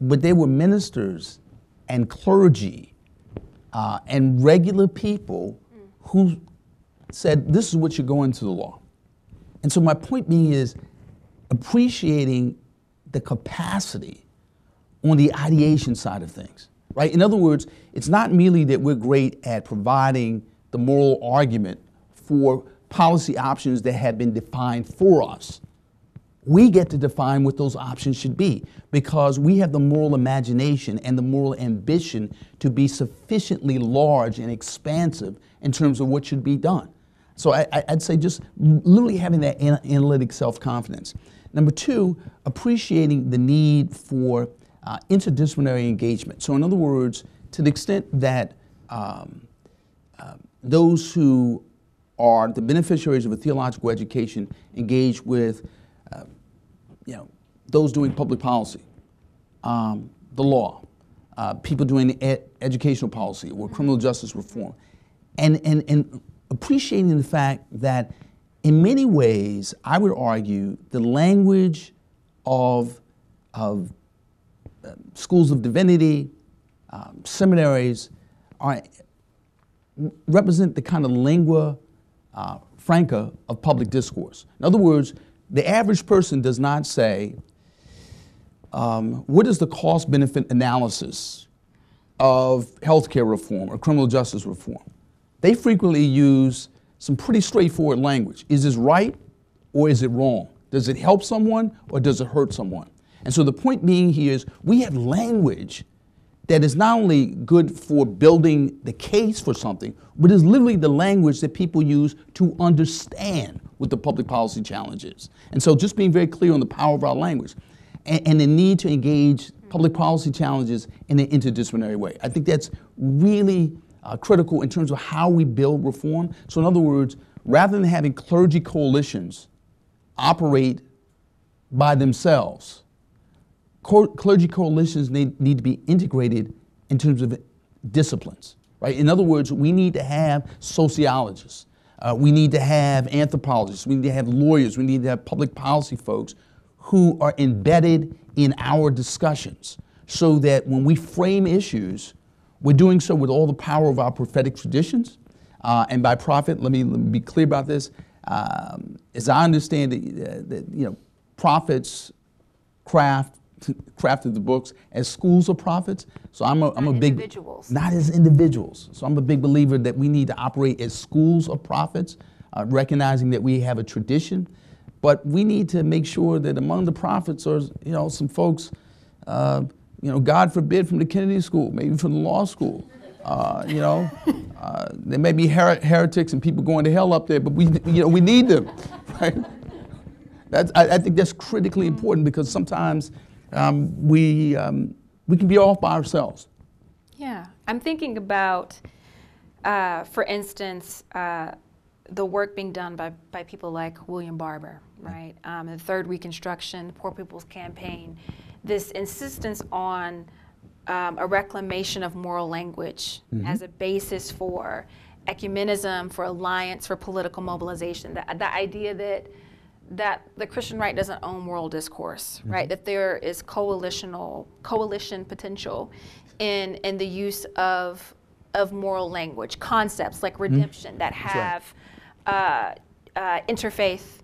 but they were ministers and clergy and regular people who said, this is what should go into the law. And so my point being is appreciating the capacity on the ideation side of things, right? In other words, it's not merely that we're great at providing the moral argument for policy options that have been defined for us. We get to define what those options should be because we have the moral imagination and the moral ambition to be sufficiently large and expansive in terms of what should be done. So I'd say just literally having that analytic self-confidence. Number two, appreciating the need for interdisciplinary engagement. So in other words, to the extent that those who are the beneficiaries of a theological education engage with those doing public policy, the law, people doing educational policy or criminal justice reform, and appreciating the fact that in many ways, I would argue the language of schools of divinity, seminaries, represent the kind of lingua franca of public discourse. In other words, the average person does not say, what is the cost-benefit analysis of healthcare reform or criminal justice reform? They frequently use some pretty straightforward language. Is this right or is it wrong? Does it help someone or does it hurt someone? And so the point being here is we have language that is not only good for building the case for something, but is literally the language that people use to understand what the public policy challenge is. And so just being very clear on the power of our language and the need to engage public policy challenges in an interdisciplinary way. I think that's really critical in terms of how we build reform. So in other words, rather than having clergy coalitions operate by themselves, clergy coalitions need to be integrated in terms of disciplines, right? In other words, we need to have sociologists, we need to have anthropologists, we need to have lawyers, we need to have public policy folks who are embedded in our discussions so that when we frame issues, we're doing so with all the power of our prophetic traditions. And by prophet, let me be clear about this. As I understand it, that prophets crafted the books as schools of prophets. So I'm a big individuals. Not as individuals. So I'm a big believer that we need to operate as schools of prophets, recognizing that we have a tradition, but we need to make sure that among the prophets are some folks, God forbid, from the Kennedy School, maybe from the law school. There may be heretics and people going to hell up there, but we need them, right? I think that's critically important because sometimes we can be off by ourselves. Yeah, I'm thinking about, for instance, the work being done by people like William Barber, right? The Third Reconstruction, the Poor People's Campaign, this insistence on a reclamation of moral language as a basis for ecumenism, for alliance, for political mobilization. The idea that the Christian right doesn't own moral discourse, right? That there is coalition potential in the use of moral language, concepts like redemption that have interfaith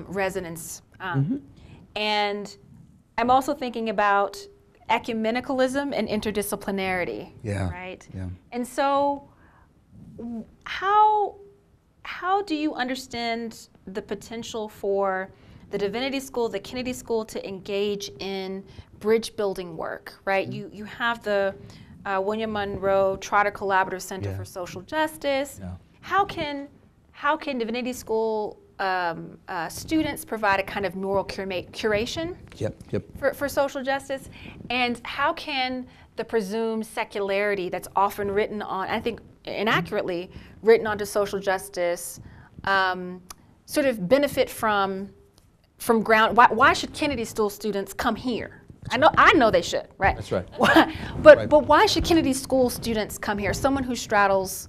resonance. And I'm also thinking about ecumenicalism and interdisciplinarity, right? Yeah. And so how do you understand the potential for the Divinity School, the Kennedy School to engage in bridge building work, right? You have the William Monroe Trotter Collaborative Center for Social Justice. Yeah. How can Divinity School students provide a kind of moral curation for social justice? And how can the presumed secularity that's often written on, I think inaccurately, written onto social justice sort of benefit from ground? Why should Kennedy School students come here? I know they should, right? That's right. But why should Kennedy School students come here? Someone who straddles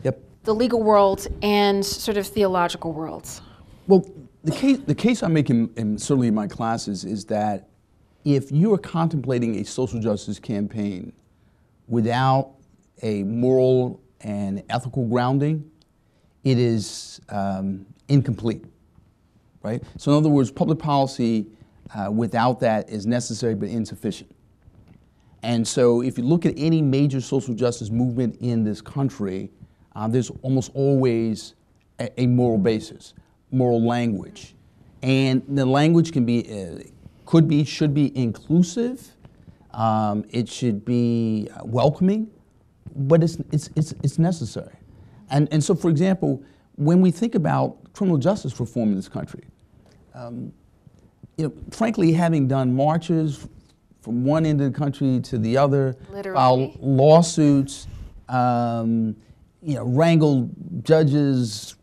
the legal world and sort of theological worlds. Well, the case I make in certainly in my classes is that if you are contemplating a social justice campaign without a moral and ethical grounding, it is incomplete, right? So in other words, public policy without that is necessary but insufficient. And so if you look at any major social justice movement in this country, there's almost always a moral basis, moral language. And the language can be, should be inclusive, it should be welcoming, but it's necessary. And so, for example, when we think about criminal justice reform in this country, frankly, having done marches from one end of the country to the other, filed lawsuits, wrangled judges,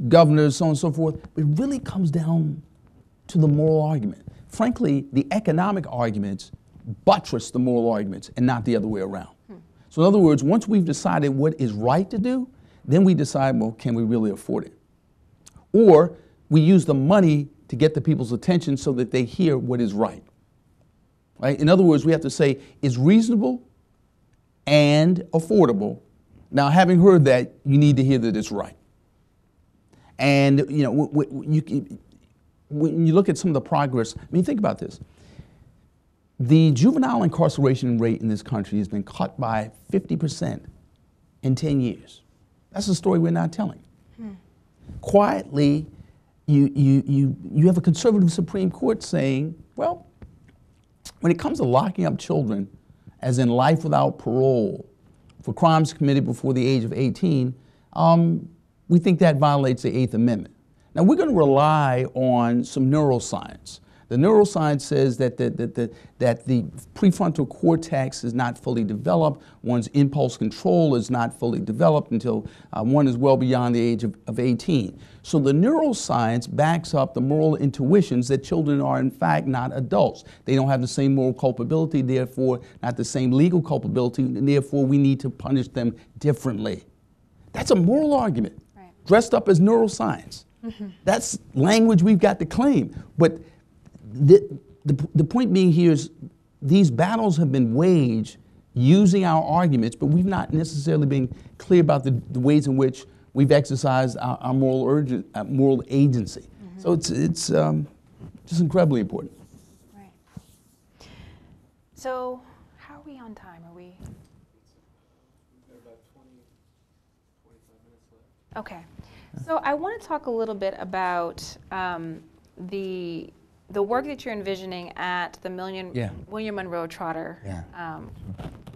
governors, so on and so forth, it really comes down to the moral argument. Frankly, the economic arguments buttress the moral arguments and not the other way around. So in other words, once we've decided what is right to do, then we decide, well, can we really afford it? Or we use the money to get the people's attention so that they hear what is right. Right? In other words, we have to say, it's reasonable and affordable. Now, having heard that, you need to hear that it's right. And when you look at some of the progress, I mean, think about this. The juvenile incarceration rate in this country has been cut by 50% in 10 years. That's a story we're not telling. Quietly, you have a conservative Supreme Court saying, well, when it comes to locking up children as in life without parole, for crimes committed before the age of 18, we think that violates the Eighth Amendment. Now, we're going to rely on some neuroscience. The neuroscience says that the prefrontal cortex is not fully developed, one's impulse control is not fully developed until one is well beyond the age of 18. So the neuroscience backs up the moral intuitions that children are in fact not adults. They don't have the same moral culpability, therefore not the same legal culpability, and therefore we need to punish them differently. That's a moral argument, right, dressed up as neuroscience. Mm-hmm. That's language we've got to claim. But the point being here is these battles have been waged using our arguments, but we've not necessarily been clear about the ways in which we've exercised our moral agency. Mm-hmm. So it's just incredibly important. Right. So how are we on time? Are we? We've got about 25 minutes left. Okay. So I want to talk a little bit about the work that you're envisioning at the William Monroe Trotter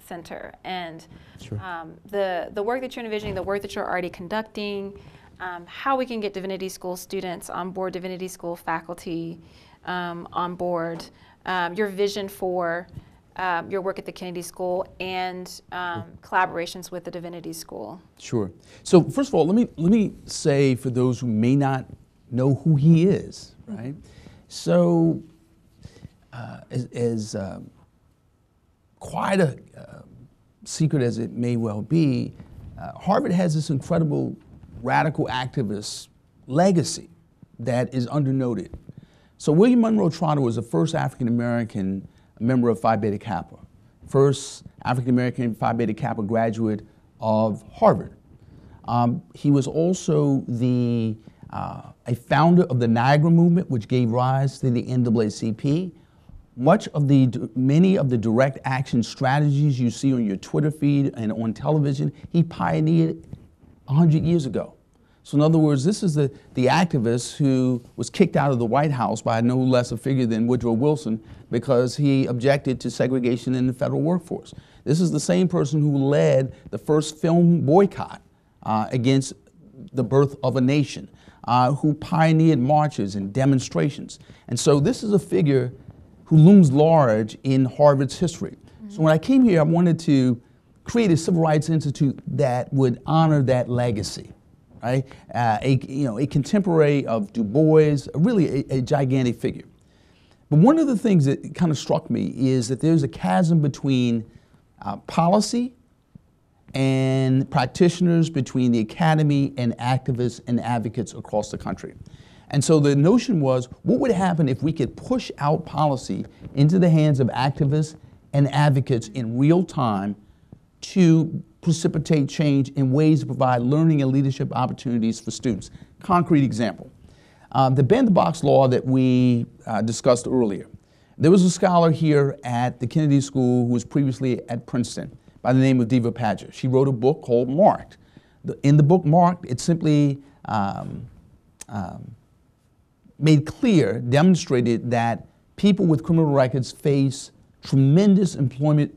Center, and sure, the work that you're envisioning, the work that you're already conducting, how we can get Divinity School students on board, Divinity School faculty on board, your vision for your work at the Kennedy School, and collaborations with the Divinity School. Sure. So first of all, let me say, for those who may not know who he is, right? So as quite a secret as it may well be, Harvard has this incredible radical activist legacy that is undernoted. So William Monroe Trotter was the first African-American member of Phi Beta Kappa, first African-American Phi Beta Kappa graduate of Harvard. He was also a founder of the Niagara Movement, which gave rise to the NAACP. Many of the direct action strategies you see on your Twitter feed and on television, he pioneered 100 years ago. So in other words, this is the activist who was kicked out of the White House by no less a figure than Woodrow Wilson because he objected to segregation in the federal workforce. This is the same person who led the first film boycott against the birth of a nation, who pioneered marches and demonstrations. And so this is a figure who looms large in Harvard's history. Mm-hmm. So when I came here, I wanted to create a civil rights institute that would honor that legacy, right? A contemporary of Du Bois, really a gigantic figure. But one of the things that kind of struck me is that there's a chasm between policy and practitioners, between the academy and activists and advocates across the country. And so the notion was, what would happen if we could push out policy into the hands of activists and advocates in real time to precipitate change in ways to provide learning and leadership opportunities for students? Concrete example, the ban-the-box law that we discussed earlier. There was a scholar here at the Kennedy School who was previously at Princeton by the name of Diva Padgett. She wrote a book called Marked. In the book Marked, it simply made clear, demonstrated that people with criminal records face tremendous employment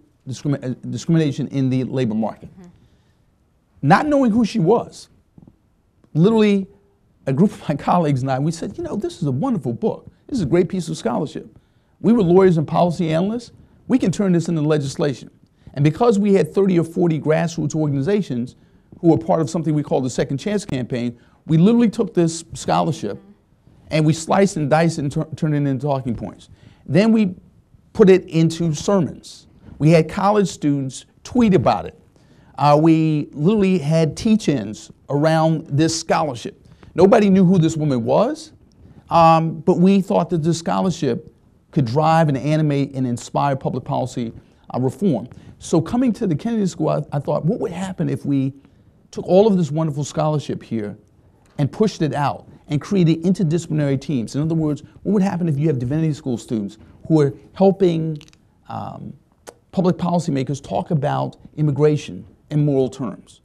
discrimination in the labor market. Mm-hmm. Not knowing who she was, literally a group of my colleagues and I, we said, this is a wonderful book. This is a great piece of scholarship. We were lawyers and policy analysts. We can turn this into legislation. And because we had 30 or 40 grassroots organizations who were part of something we called the Second Chance Campaign, we literally took this scholarship and we sliced and diced and turned it into talking points. Then we put it into sermons. We had college students tweet about it. We literally had teach-ins around this scholarship. Nobody knew who this woman was, but we thought that this scholarship could drive and animate and inspire public policy reform. So coming to the Kennedy School, I thought, what would happen if we took all of this wonderful scholarship here and pushed it out and created interdisciplinary teams? In other words, what would happen if you have Divinity School students who are helping public policymakers talk about immigration in moral terms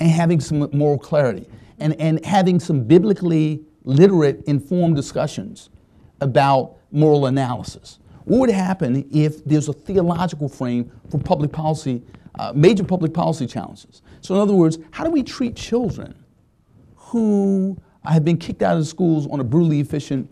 and having some moral clarity and having some biblically literate, informed discussions about moral analysis? what would happen if there's a theological frame for public policy, major public policy challenges? So in other words, how do we treat children who have been kicked out of schools on a brutally efficient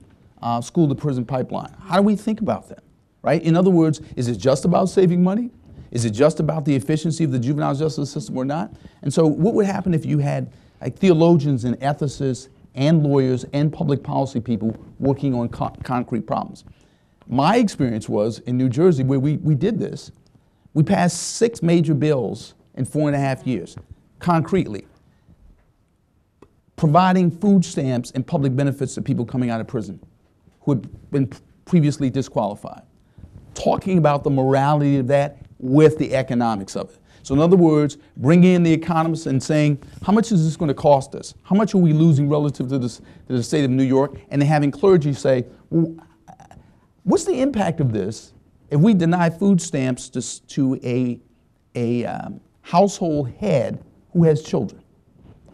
school-to-prison pipeline? How do we think about them, right? In other words, is it just about saving money? Is it just about the efficiency of the juvenile justice system or not? And so what would happen if you had like theologians and ethicists and lawyers and public policy people working on concrete problems? My experience was in New Jersey where we did this. We passed 6 major bills in 4.5 years, concretely, providing food stamps and public benefits to people coming out of prison who had been previously disqualified, talking about the morality of that with the economics of it. So in other words, bringing in the economists and saying, how much is this going to cost us? How much are we losing relative to the state of New York? And then having clergy say, well, what's the impact of this if we deny food stamps to a household head who has children?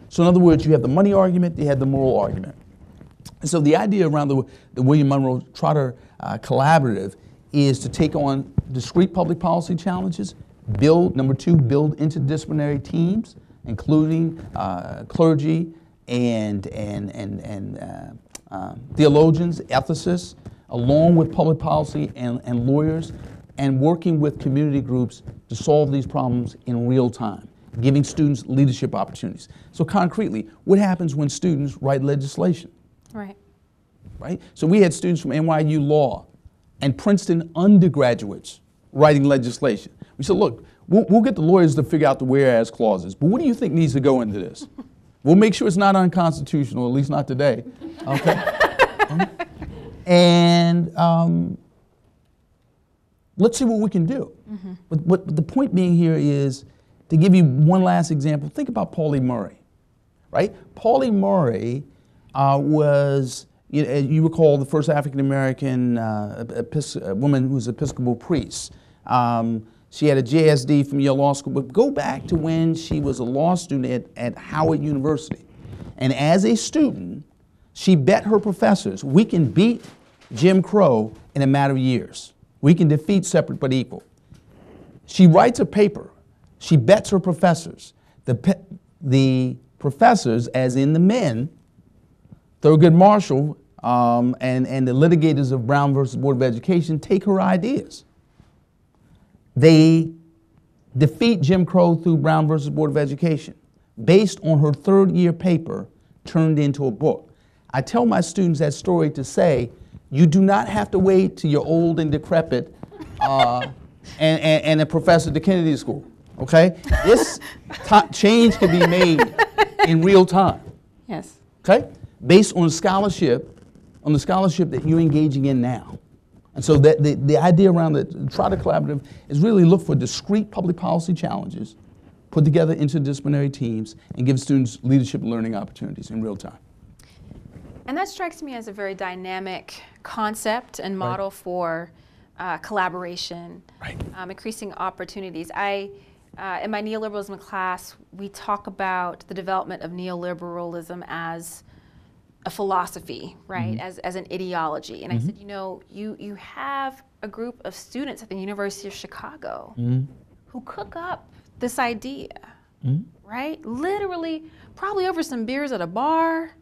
So in other words, you have the money argument, you have the moral argument. And so the idea around the William Monroe Trotter Collaborative is to take on discrete public policy challenges, number 2, build interdisciplinary teams, including clergy and theologians, ethicists, along with public policy and lawyers, and working with community groups to solve these problems in real time, giving students leadership opportunities. So concretely, what happens when students write legislation? Right? So we had students from NYU Law and Princeton undergraduates writing legislation. We said, look, we'll get the lawyers to figure out the whereas clauses, but what do you think needs to go into this? We'll make sure it's not unconstitutional, at least not today. Okay? And let's see what we can do. But the point being here is, to give you one last example, think about Pauli Murray, right? Pauli Murray was, you recall, the first African-American woman who was an Episcopal priest. She had a JSD from Yale Law School, but go back to when she was a law student at Howard University. And as a student, she bet her professors, we can beat Jim Crow in a matter of years. We can defeat separate but equal. She writes a paper. She bets her professors. The professors, as in the men, Thurgood Marshall and the litigators of Brown versus Board of Education, take her ideas. They defeat Jim Crow through Brown versus Board of Education, based on her 3rd-year paper turned into a book. I tell my students that story to say, you do not have to wait till you're old and decrepit and a professor at the Kennedy School, okay? This change can be made in real time. Yes. Okay? Based on scholarship that you're engaging in now. And so the idea around the Trotter Collaborative is really look for discrete public policy challenges, put together interdisciplinary teams, and give students leadership and learning opportunities in real time. And that strikes me as a very dynamic concept and model for collaboration, increasing opportunities. In my neoliberalism class, we talk about the development of neoliberalism as a philosophy, right, as an ideology. And I said, you have a group of students at the University of Chicago who cook up this idea, right? Literally, probably over some beers at a bar,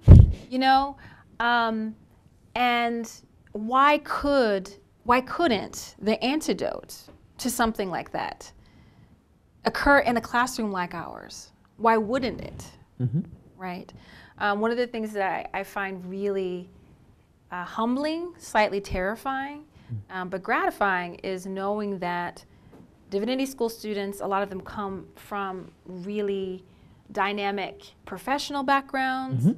and why couldn't the antidote to something like that occur in a classroom like ours? Why wouldn't it, right? One of the things that I find really humbling, slightly terrifying, but gratifying is knowing that Divinity School students, a lot of them come from really dynamic professional backgrounds.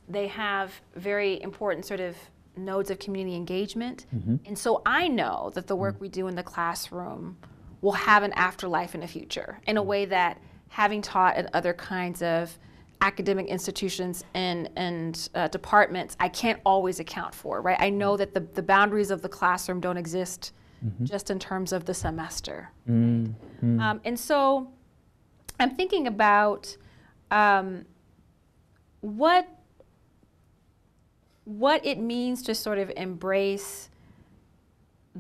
They have very important sort of nodes of community engagement. And so I know that the work we do in the classroom will have an afterlife in the future in a way that having taught at other kinds of academic institutions and departments, I can't always account for, right? I know that the boundaries of the classroom don't exist just in terms of the semester. And so I'm thinking about what it means to sort of embrace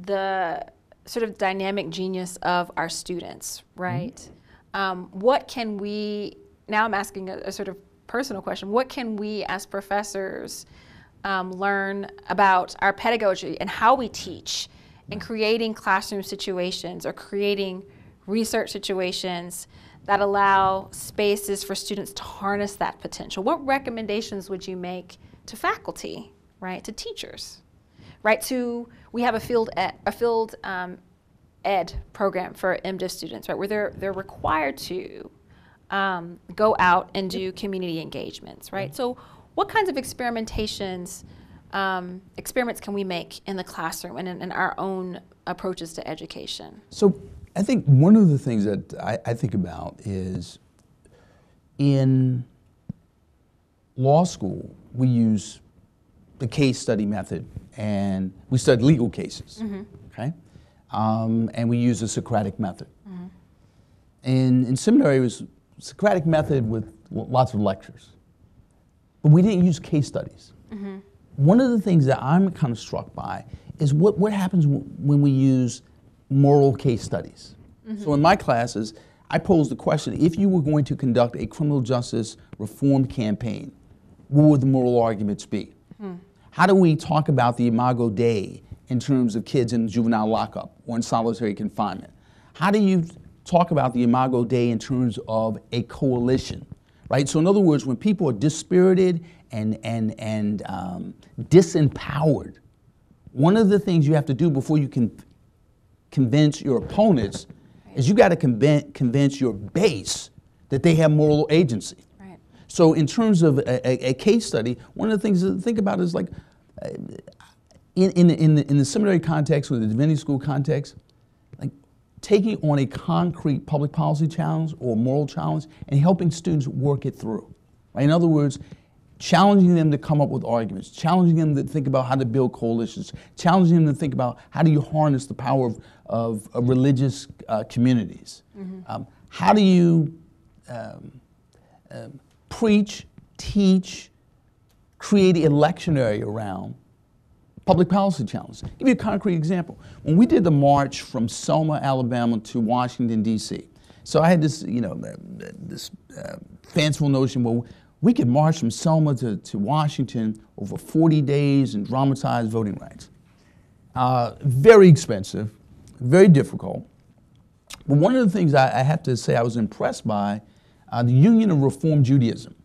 the sort of dynamic genius of our students, right? What can we, now I'm asking a sort of personal question, what can we as professors learn about our pedagogy and how we teach in creating classroom situations or creating research situations that allow spaces for students to harness that potential? What recommendations would you make to faculty, right, to teachers, right, we have a field ed program for MDiv students, right, where they're required to go out and do community engagements, right? So what kinds of experiments can we make in the classroom and in our own approaches to education? So I think one of the things that I think about is in law school, we use the case study method, and we study legal cases, okay? And we use the Socratic method. And in seminary, it was Socratic method with lots of lectures. But we didn't use case studies. One of the things that I'm kind of struck by is what happens when we use moral case studies. So in my classes, I pose the question, if you were going to conduct a criminal justice reform campaign, what would the moral arguments be? How do we talk about the imago Dei in terms of kids in juvenile lockup or in solitary confinement? How do you talk about the imago Dei in terms of a coalition, right? So in other words, when people are dispirited and disempowered, one of the things you have to do before you can convince your opponents is you got to convince your base that they have moral agency. Right. So in terms of a case study, one of the things to think about is like, in the seminary context or the divinity school context, like taking on a concrete public policy challenge or moral challenge and helping students work it through. Right? In other words, challenging them to come up with arguments, challenging them to think about how to build coalitions, challenging them to think about how do you harness the power of religious communities. How do you preach, teach, create a lectionary around public policy challenges? I'll give you a concrete example. When we did the march from Selma, Alabama to Washington, D.C., so I had this, this fanciful notion, well, we could march from Selma to Washington over 40 days and dramatize voting rights. Very expensive, very difficult. But one of the things I have to say I was impressed by, the Union of Reform Judaism.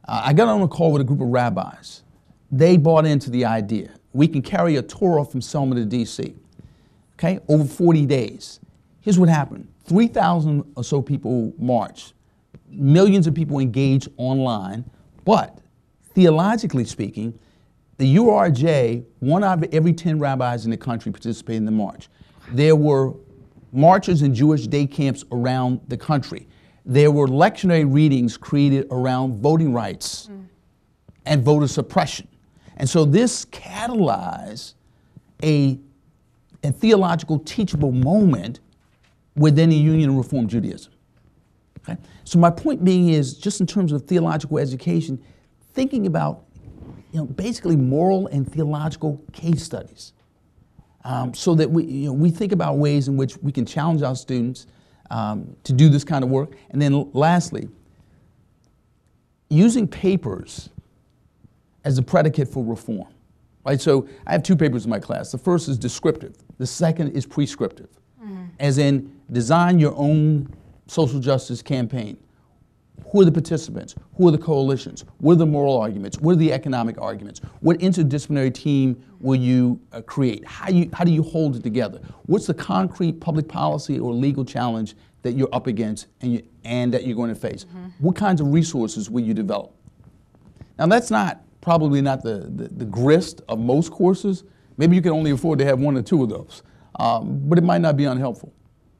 I got on a call with a group of rabbis. They bought into the idea. We can carry a Torah from Selma to D.C., okay, over 40 days. Here's what happened. 3,000 or so people marched. Millions of people engaged online. But theologically speaking, the URJ, 1 out of every 10 rabbis in the country participated in the march. There were marches in Jewish day camps around the country. There were lectionary readings created around voting rights and voter suppression. And so this catalyzed a theological teachable moment within the Union of Reform Judaism. Okay? So my point being is, just in terms of theological education, thinking about basically moral and theological case studies, so that we think about ways in which we can challenge our students to do this kind of work. And then lastly, using papers as a predicate for reform. Right? So I have 2 papers in my class. The first is descriptive. The second is prescriptive. As in, design your own social justice campaign. Who are the participants? Who are the coalitions? What are the moral arguments? What are the economic arguments? What interdisciplinary team will you create? How do you hold it together? What's the concrete public policy or legal challenge that you're up against and that you're going to face? What kinds of resources will you develop? Now that's probably not the grist of most courses. Maybe you can only afford to have 1 or 2 of those, but it might not be unhelpful.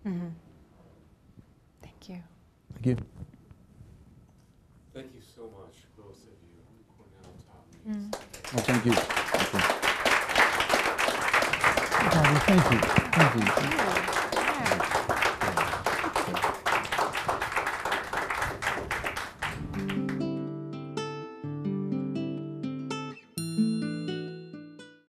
Thank you. Thank you. Thank you so much, both of you, Cornell, Tommy. Oh, thank you. Thank you. Thank you. Thank you.